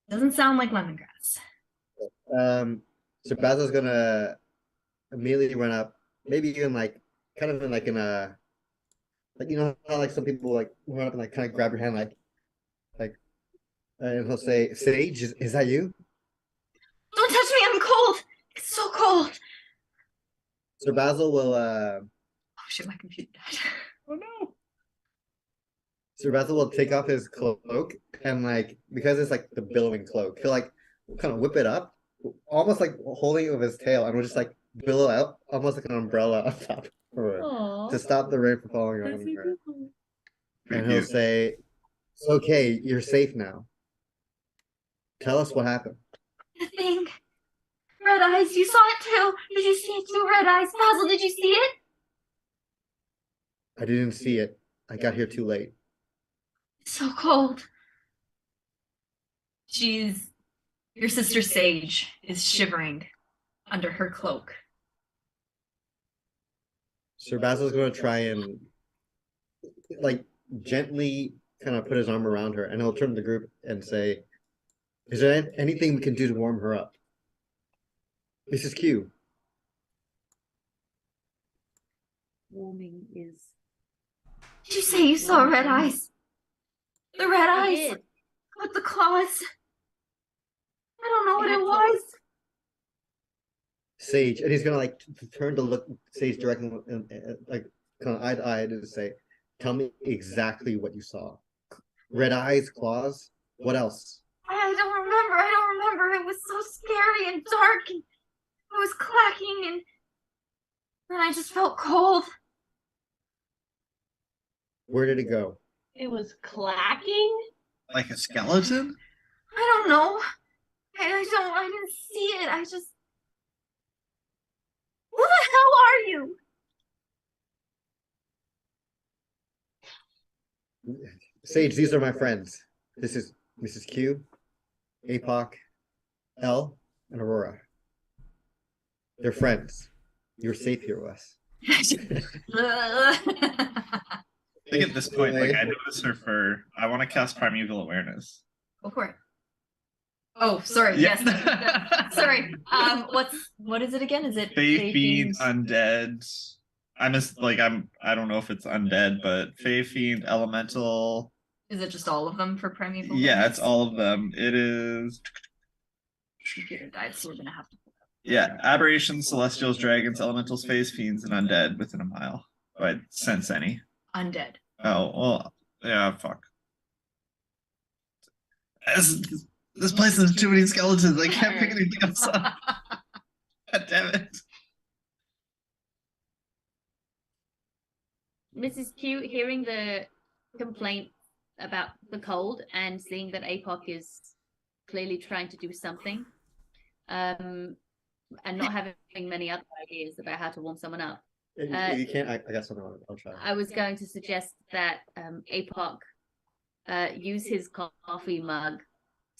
doesn't sound like lemongrass. So Basil's gonna immediately run up, maybe even like kind of in a like, you know how like some people like run up and like kind of grab your hand like and he'll say, Sage, is that you? Don't touch me, I'm cold. It's so cold. So Basil will Oh shit, my computer died. oh no. So Basil will take off his cloak, and like, because it's like the billowing cloak, he'll like kind of whip it up, almost like holding it with his tail, and we'll just like billow out almost like an umbrella on top of it to stop the rain from falling on her. And he'll say, it's okay, you're safe now. Tell us what happened. The thing. Red eyes, you saw it too. Did you see it too, Red eyes? Basil, did you see it? I didn't see it. I got here too late. It's so cold. Your sister Sage is shivering under her cloak. Sir Basil's going to try and like gently kind of put his arm around her, and he'll turn to the group and say, is there anything we can do to warm her up? Mrs. Q. Warming is... Did you say you saw red eyes? The red I eyes did. with the claws. I don't know what it was. Sage, and he's gonna like turn to look Sage directly, like kind of eye to eye, and say, tell me exactly what you saw. Red eyes, claws, what else? I don't remember. It was so scary and dark, and it was clacking, and then I just felt cold. Where did it go? It was clacking? Like a skeleton? I don't know. I didn't see it. I just... Who the hell are you? Sage, these are my friends. This is Mrs. Q, Apoc, Elle, and Aurora. They're friends. You're safe here with us. I think at this point, like, I notice her fur. I want to cast Primeval Awareness. Go for it. Oh, sorry. Yeah. Yes. Sorry. What is it again? Is it Fae Fiend? Fiend, Undead. I don't know if it's undead, but Fae Fiend, Elemental. Is it just all of them for primeval? Yeah, it's Beings? all of them. It is Computer died, so we're gonna have to. yeah, aberrations, celestials, dragons, elementals, fays, fiends, and undead within a mile. Do I sense any? Undead. Oh well, yeah, fuck. This place has too many skeletons. I can't pick anything else up. God damn it. Mrs. Q, hearing the complaint about the cold and seeing that Apoc is clearly trying to do something, and not having many other ideas about how to warm someone up, If you can't, I got something. I'll try. I was going to suggest that Apoc use his coffee mug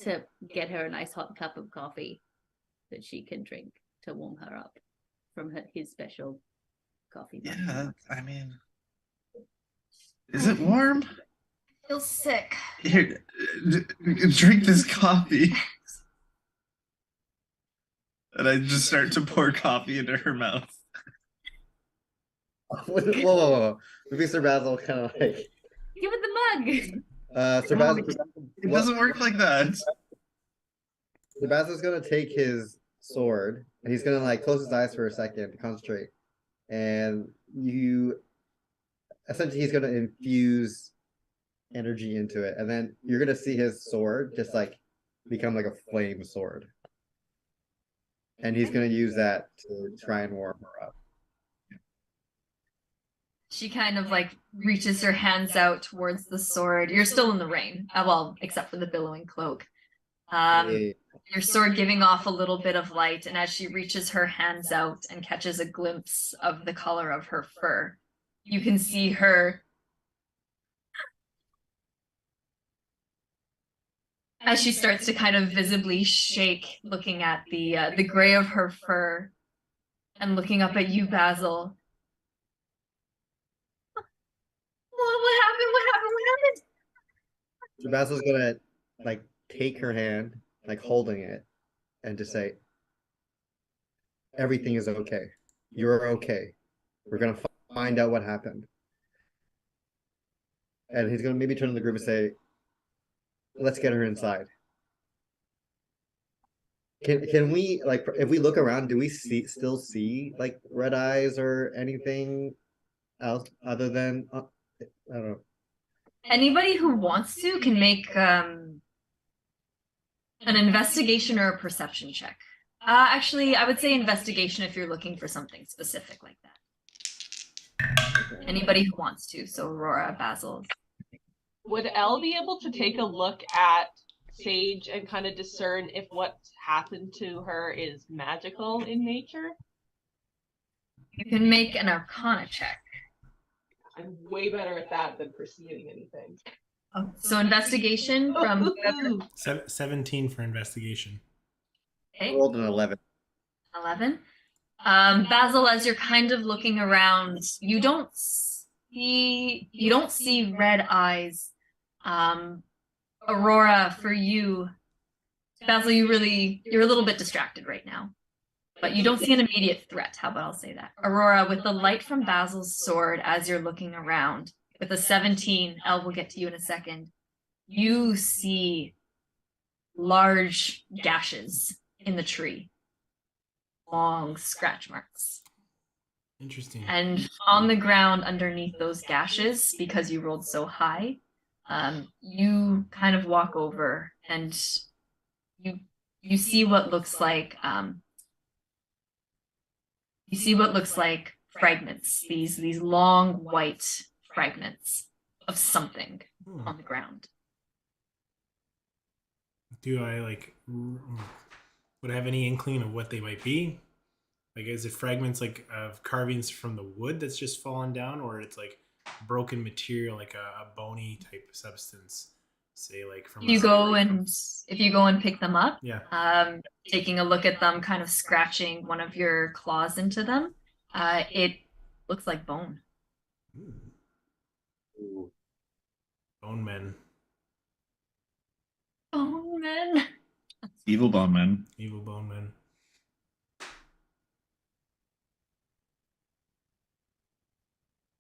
to get her a nice hot cup of coffee that she can drink to warm her up from his special coffee mug. Yeah, I mean, is it warm? I feel sick. Here, drink this coffee. And I just start to pour coffee into her mouth. Whoa. Maybe Sir Basil kind of like. Give it the mug. Sir Basil. It doesn't work like that. Sir Basil's gonna take his sword and he's gonna like close his eyes for a second to concentrate. And essentially he's gonna infuse energy into it, and then you're gonna see his sword just like become like a flame sword. And he's gonna use that to try and warm her up. She kind of like reaches her hands out towards the sword. You're still in the rain, well, except for the billowing cloak. Hey. Your sword giving off a little bit of light, and as she reaches her hands out and catches a glimpse of the color of her fur, you can see her as she starts to kind of visibly shake, looking at the gray of her fur and looking up at you, Basil. What happened? What happened? What happened? So Basil's gonna like take her hand, like holding it, and just say, "Everything is okay. You're okay. We're gonna find out what happened." And he's gonna maybe turn to the group and say, "Let's get her inside." Can we like if we look around, do we still see like red eyes or anything else other than I don't know. Anybody who wants to can make an investigation or a perception check. Actually, I would say investigation if you're looking for something specific like that. Okay. Anybody who wants to. So Aurora, Basil. Would Elle be able to take a look at Sage and kind of discern if what's happened to her is magical in nature? You can make an Arcana check. I'm way better at that than perceiving anything. So investigation from 17 for investigation. okay. Rolled an 11. 11. Basil, as you're kind of looking around, you don't see red eyes. Aurora, for you, Basil, you're a little bit distracted right now. But you don't see an immediate threat. How about I'll say that? Aurora, with the light from Basil's sword as you're looking around, with a 17, Elle will get to you in a second, you see large gashes in the tree. Long scratch marks. Interesting. And on the ground underneath those gashes, because you rolled so high, you kind of walk over and you see what looks like fragments, these long white fragments of something on the ground. Do I would I have any inkling of what they might be? Like, is it fragments like of carvings from the wood that's just fallen down, or it's like broken material, like a bony type of substance? Say like from if you go and pick them up, yeah, taking a look at them, kind of scratching one of your claws into them, it looks like bone. Ooh. Bonemen. Bonemen. Evil Bonemen. Evil Bonemen.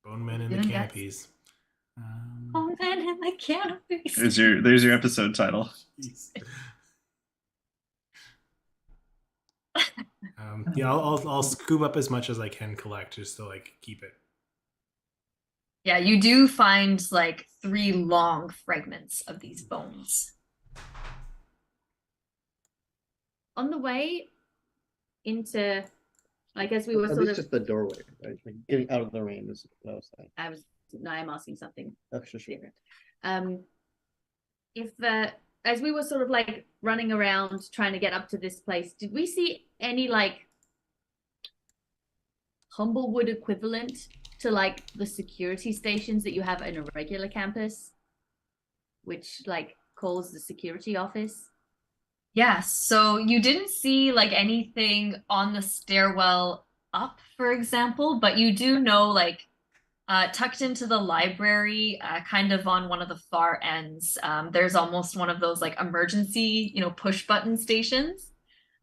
Bonemen in the Didn't guess. Canopies. Oh man, in the canopies. There's your episode title. Yeah, I'll scoop up as much as I can collect just to like keep it. Yeah, you do find like 3 long fragments of these bones. On the way into, like, as we were At sort least of, just the doorway, right? Like getting out of the rain is what I was saying. I'm asking something Extra sure. different. If as we were sort of like running around trying to get up to this place, did we see any like Humblewood equivalent to like the security stations that you have in a regular campus, which like calls the security office? Yes, so you didn't see like anything on the stairwell up, for example, but you do know like tucked into the library, kind of on one of the far ends, there's almost one of those like emergency, push button stations.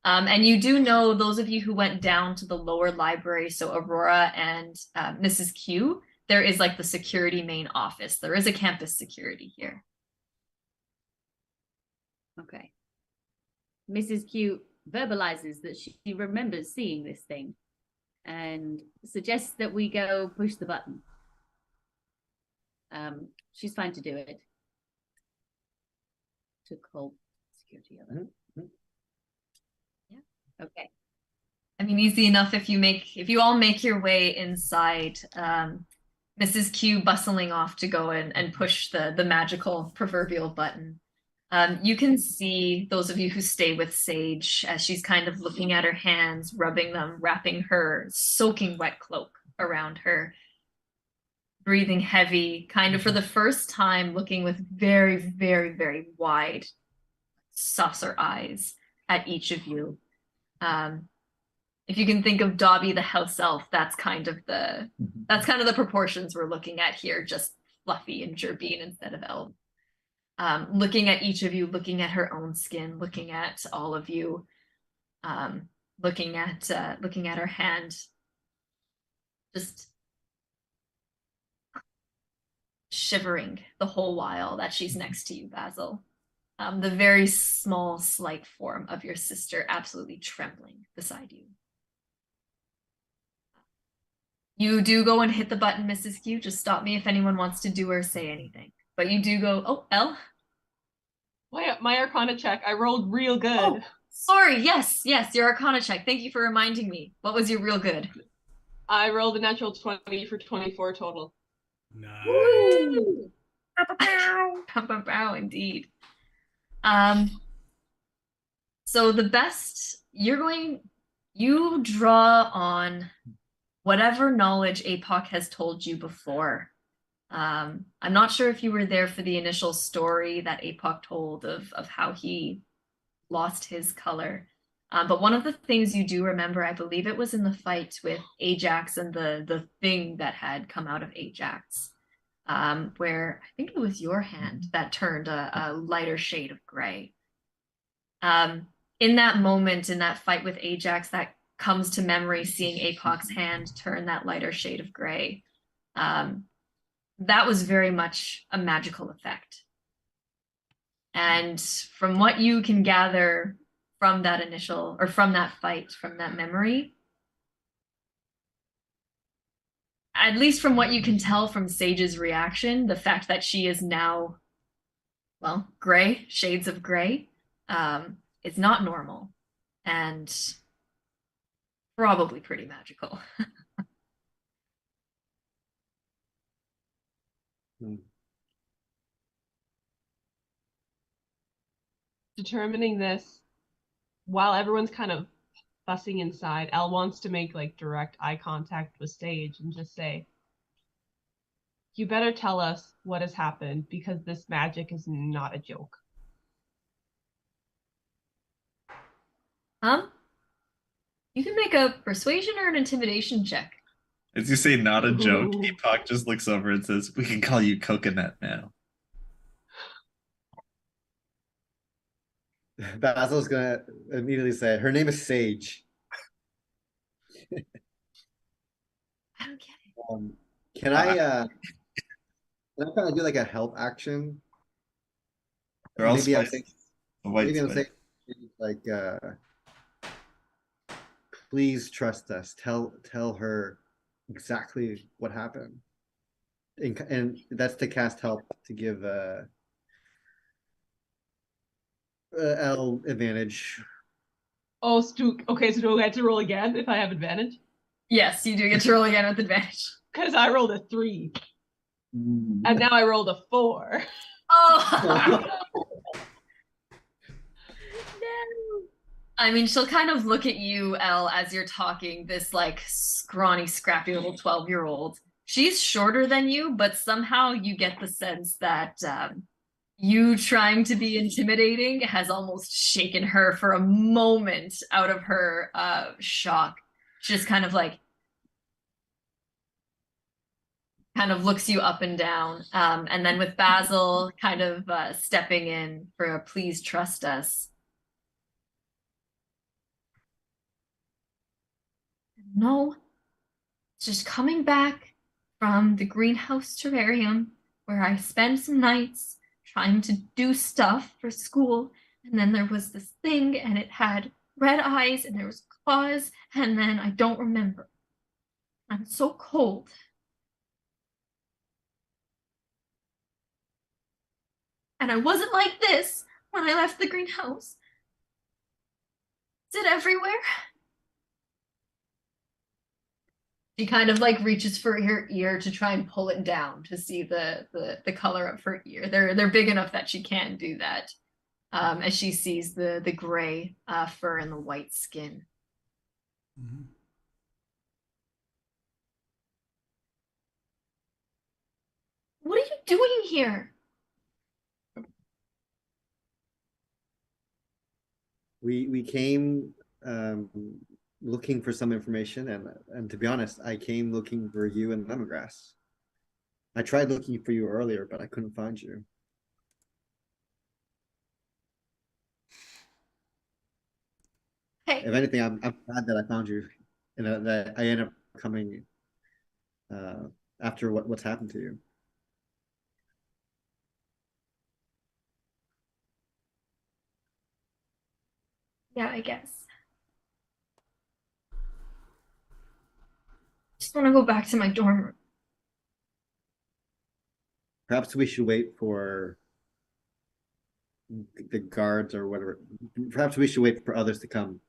And you do know, those of you who went down to the lower library, so Aurora and Mrs. Q, there is like the security main office. There is a campus security here. Okay. Mrs. Q verbalizes that she remembers seeing this thing and suggests that we go push the button. She's fine to do it. To call security over. Yeah. Okay. I mean, easy enough if you all make your way inside. Mrs. Q bustling off to go and push the magical proverbial button. You can see those of you who stay with Sage as she's kind of looking at her hands, rubbing them, wrapping her soaking wet cloak around her, breathing heavy, kind of for the first time looking with very, very, very wide saucer eyes at each of you. If you can think of Dobby the house elf, that's kind of the proportions we're looking at here, just fluffy and Gerbine instead of Elle. Looking at each of you, looking at her own skin, looking at all of you, looking at her hand, just shivering the whole while that she's next to you, Basil. The very small, slight form of your sister absolutely trembling beside you. You do go and hit the button, Mrs. Q. Just stop me if anyone wants to do or say anything. But you do go, oh, Elle? My Arcana check. I rolled real good. Oh, sorry. Yes, your Arcana check. Thank you for reminding me. What was your real good? I rolled a natural 20 for 24 total. Nice. Woo! Bow, indeed. So the best, you draw on whatever knowledge Apoc has told you before. I'm not sure if you were there for the initial story that Apoc told of how he lost his color. But one of the things you do remember, I believe it was in the fight with Ajax and the thing that had come out of Ajax, where I think it was your hand that turned a lighter shade of gray. In that moment, in that fight with Ajax, that comes to memory, seeing Apoc's hand turn that lighter shade of gray. That was very much a magical effect. And from what you can gather from that from that fight, from that memory, at least from what you can tell from Sage's reaction, the fact that she is now, well, gray, shades of gray, is not normal and probably pretty magical. Determining this while everyone's kind of fussing inside, Elle wants to make like direct eye contact with Sage and just say, you better tell us what has happened, because this magic is not a joke. You can make a persuasion or an intimidation check. As you say not a joke, Ooh. Apoc just looks over and says, we can call you Coconut now. Basil's gonna immediately say her name is Sage. I don't get it. Can I kind of do like a help action? They're all Maybe I'm spices. saying The white maybe I'm spice. saying like please trust us. Tell her exactly what happened. And that's to cast help to give Elle advantage. Oh, okay, so do I get to roll again if I have advantage? Yes, you do get to roll again with advantage. Because I rolled a 3. And now I rolled a 4. Oh! I mean, she'll kind of look at you, Elle, as you're talking, this like scrawny, scrappy little 12-year-old. She's shorter than you, but somehow you get the sense that you trying to be intimidating has almost shaken her for a moment out of her shock. She just kind of looks you up and down. And then with Basil kind of stepping in for a please trust us. No, it's just coming back from the greenhouse terrarium where I spent some nights trying to do stuff for school. And then there was this thing and it had red eyes and there was claws. And then I don't remember. I'm so cold. And I wasn't like this when I left the greenhouse. Is it everywhere? She kind of like reaches for her ear to try and pull it down to see the color of her ear. They're big enough that she can do that. As she sees the gray fur and the white skin. Mm-hmm. What are you doing here? We came looking for some information, and to be honest, I came looking for you and lemongrass. I tried looking for you earlier, but I couldn't find you. Hey, If anything, I'm glad that I found you, and that I ended up coming after what's happened to you. yeah, I guess. Just want to go back to my dorm room. Perhaps we should wait for the guards or whatever. Perhaps we should wait for others to come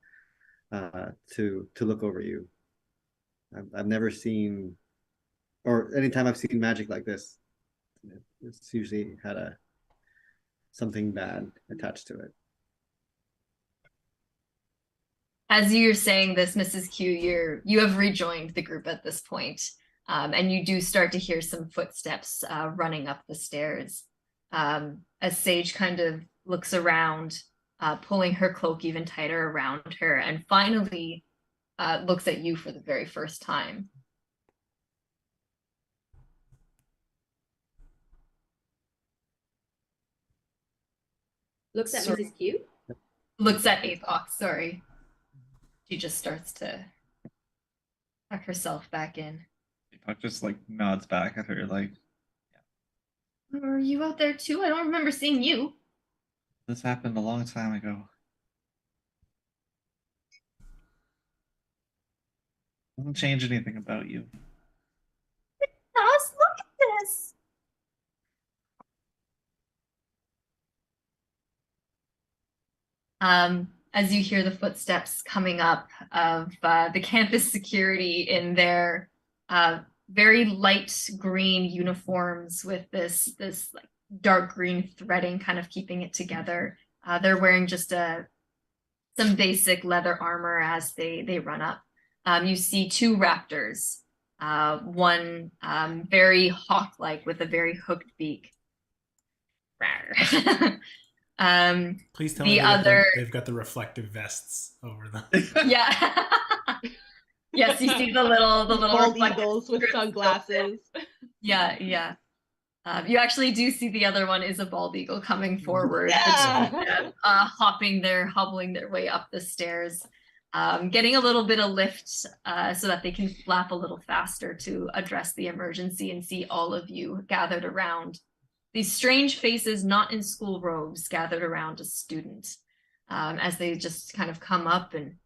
to look over you. I've never seen, or anytime I've seen magic like this, it's usually had something bad attached to it. As you're saying this, Mrs. Q, you have rejoined the group at this point, and you do start to hear some footsteps running up the stairs. As Sage kind of looks around, pulling her cloak even tighter around her, and finally looks at you for the very first time. Looks at Sorry. Mrs. Q. Looks at Apoc, sorry. She just starts to tuck herself back in. Apoc just like nods back at her like, Are you out there too? I don't remember seeing you. this happened a long time ago. Doesn't change anything about you. Nas, look at this. As you hear the footsteps coming up of the campus security in their very light green uniforms with this like dark green threading kind of keeping it together. They're wearing just some basic leather armor as they run up. You see two raptors, one very hawk-like with a very hooked beak. Please tell the me other they've got the reflective vests over them. Yeah. Yes, you see the little Bald reflective eagles with strips. sunglasses. Yeah. You actually do see the other one is a bald eagle coming forward, Yeah. hobbling their way up the stairs, getting a little bit of lift so that they can flap a little faster to address the emergency and see all of you gathered around. These strange faces, not in school robes, gathered around a student as they just kind of come up and.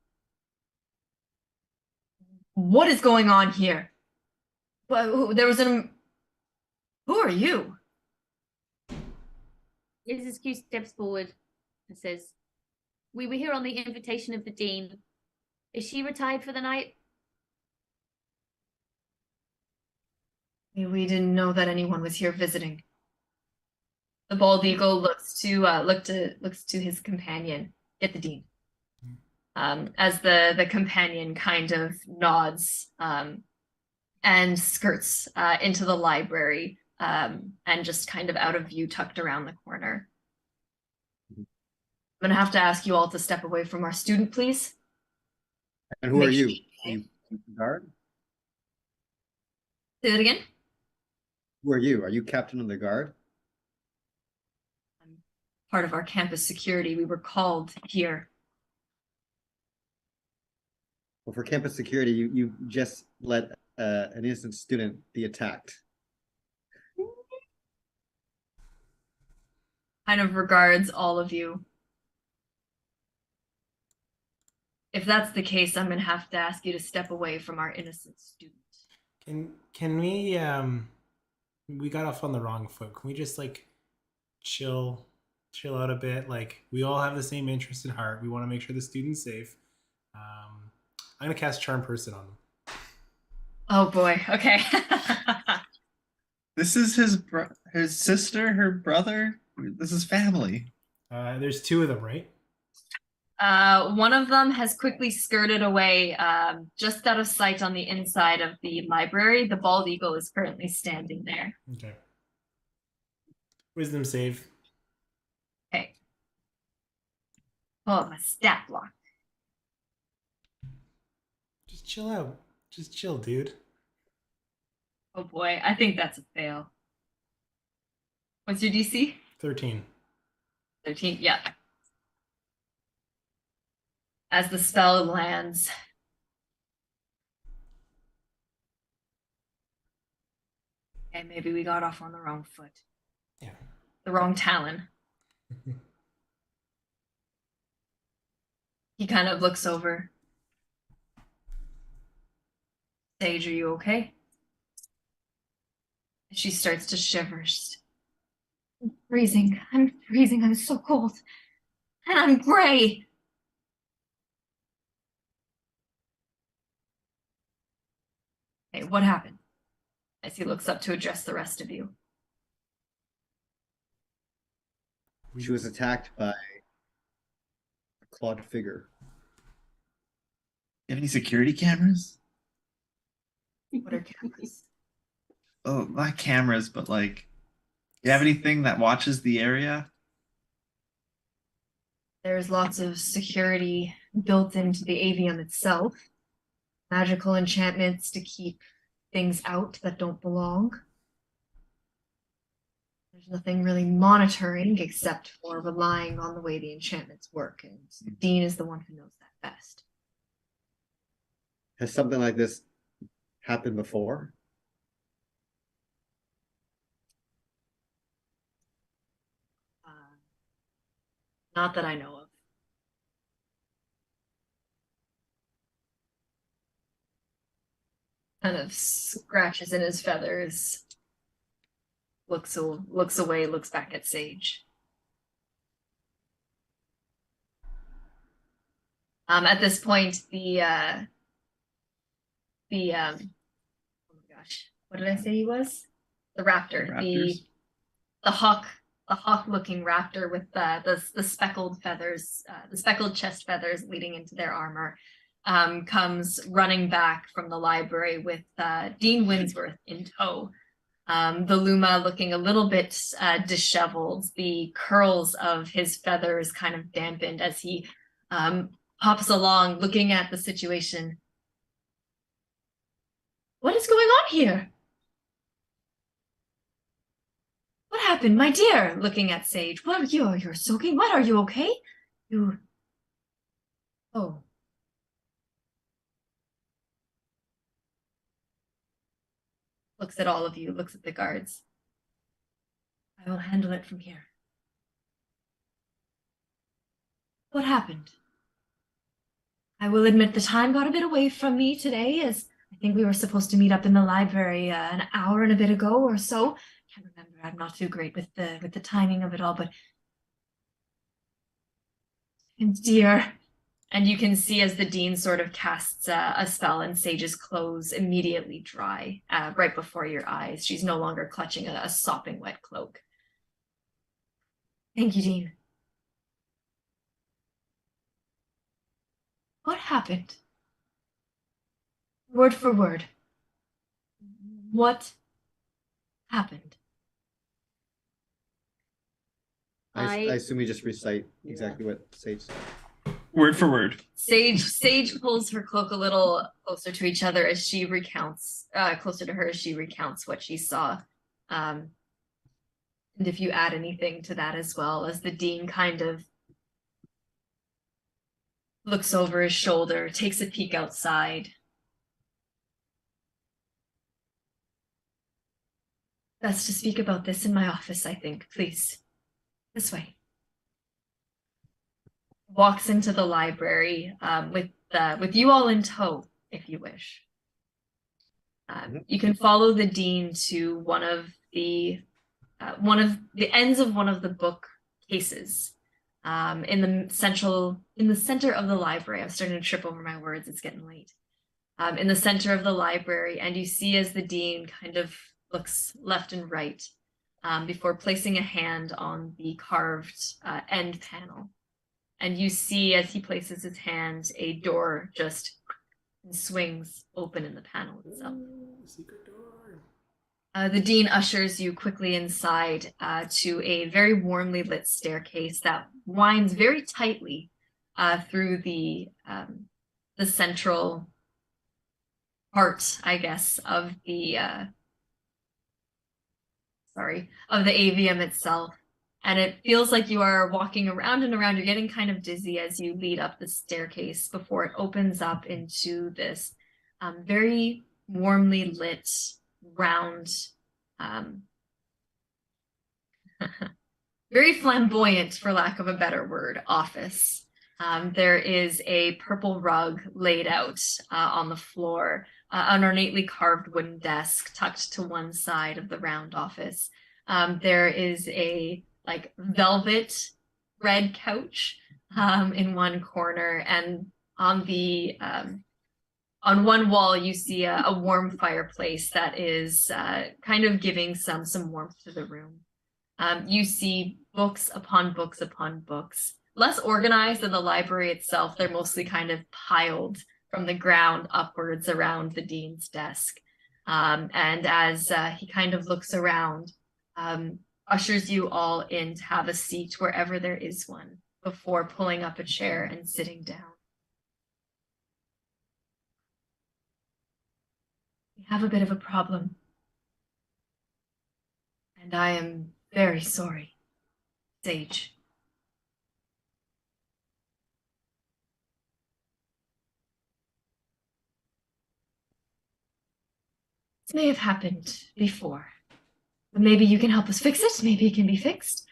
What is going on here? Well, there was an. Who are you? Mrs. Q steps forward and says, "We were here on the invitation of the dean. Is she retired for the night?" We didn't know that anyone was here visiting. The bald eagle looks to his companion. Get the dean. As the companion kind of nods and skirts into the library and just kind of out of view, tucked around the corner. I'm gonna have to ask you all to step away from our student, please. And who are you? Are you guard? Say that again. Who are you? Are you captain of the guard? I'm part of our campus security. We were called here. Well, for campus security, you just let an innocent student be attacked. Kind of regards all of you. If that's the case, I'm gonna have to ask you to step away from our innocent student. Can we got off on the wrong foot. Can we just like chill out a bit? Like we all have the same interest in heart. We want to make sure the student's safe. I'm gonna cast Charm Person on them. Oh boy. Okay. This is his sister, her brother. This is family. There's two of them, right? One of them has quickly skirted away, just out of sight on the inside of the library. The bald eagle is currently standing there. Okay. Wisdom save. Okay. Oh, my stat block. Just chill out. Just chill, dude. Oh boy, I think that's a fail. What's your DC? 13. 13, yeah. As the spell lands. Okay, maybe we got off on the wrong foot. Yeah. The wrong talon. He kind of looks over. Sage, are you okay? She starts to shiver. I'm freezing. I'm so cold. And I'm gray. Hey, what happened? As he looks up to address the rest of you. She was attacked by a clawed figure. You have any security cameras? What are cameras? Oh, not cameras, but like, you have anything that watches the area? There's lots of security built into the avium itself. Magical enchantments to keep things out that don't belong. There's nothing really monitoring except for relying on the way the enchantments work, and Dean is the one who knows that best. Has something like this happened before? Not that I know of. Kind of scratches in his feathers. Looks away, looks back at Sage. At this point, oh my gosh, what did I say he was? The raptor, Raptors? the hawk-looking raptor with the speckled feathers, the speckled chest feathers leading into their armor, comes running back from the library with Dean Winsworth in tow. The Luma looking a little bit disheveled, the curls of his feathers kind of dampened as he hops along, looking at the situation. What is going on here? happened, my dear? Looking at Sage. What, you're soaking wet. Are you okay? You... Oh. Looks at all of you, looks at the guards. I will handle it from here. What happened? I will admit the time got a bit away from me today, as I think we were supposed to meet up in the library an hour and a bit ago or so. Can't remember. I'm not too great with the timing of it all, but... And dear... And you can see as the dean sort of casts a spell and Sage's clothes immediately dry right before your eyes. She's no longer clutching a sopping wet cloak. Thank you, Dean. What happened? Word for word. What happened? I assume you just recite exactly what Sage said. Word for word. Sage pulls her cloak a little closer to each other as she recounts, closer to her as she recounts what she saw. And if you add anything to that as well, as the dean kind of looks over his shoulder, takes a peek outside. Best to speak about this in my office, I think. Please. This way. Walks into the library with you all in tow, if you wish. You can follow the dean to one of the ends of one of the bookcases in the center of the library. I'm starting to trip over my words. It's getting late. In the center of the library, and you see as the dean kind of looks left and right before placing a hand on the carved end panel. And you see, as he places his hand, a door just swings open in the panel itself. Secret door. The dean ushers you quickly inside to a very warmly lit staircase that winds very tightly through the central part, I guess, of the avium itself. And it feels like you are walking around and around. You're getting kind of dizzy as you lead up the staircase before it opens up into this very warmly lit, round, very flamboyant, for lack of a better word, office. There is a purple rug laid out on the floor, an ornately carved wooden desk tucked to one side of the round office. There is a velvet red couch in one corner, and on one wall you see a warm fireplace that is kind of giving some warmth to the room. You see books upon books upon books, less organized than the library itself. They're mostly kind of piled from the ground upwards around the dean's desk. And as he kind of looks around, ushers you all in to have a seat wherever there is one before pulling up a chair and sitting down. We have a bit of a problem, and I am very sorry, Sage. This may have happened before. But maybe you can help us fix it. Maybe it can be fixed.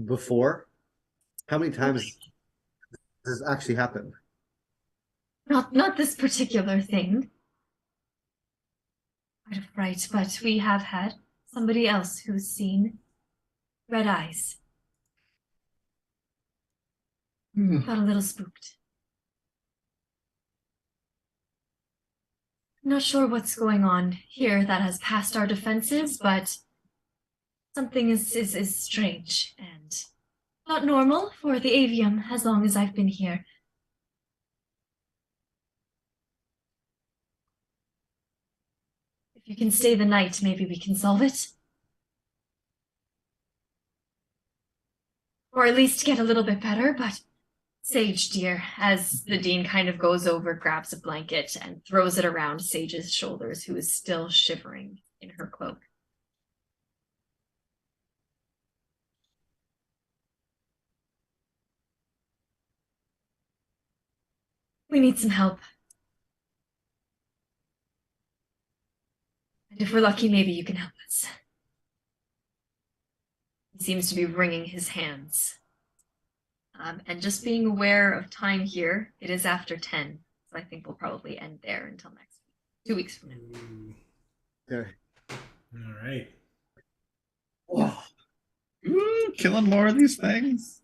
Before? How many times has this actually happened? Not this particular thing. Quite a fright, but we have had somebody else who's seen red eyes. Got a little spooked. I'm not sure what's going on here that has passed our defenses, but something is strange and not normal for the avium as long as I've been here. If you can stay the night, maybe we can solve it. Or at least get a little bit better, but Sage, dear, as the dean kind of goes over, grabs a blanket and throws it around Sage's shoulders, who is still shivering in her cloak. We need some help. And if we're lucky, maybe you can help us. He seems to be wringing his hands. And just being aware of time here, it is after 10. So I think we'll probably end there until next week. 2 weeks from now. Okay. All right. Whoa. Ooh, killing more of these things.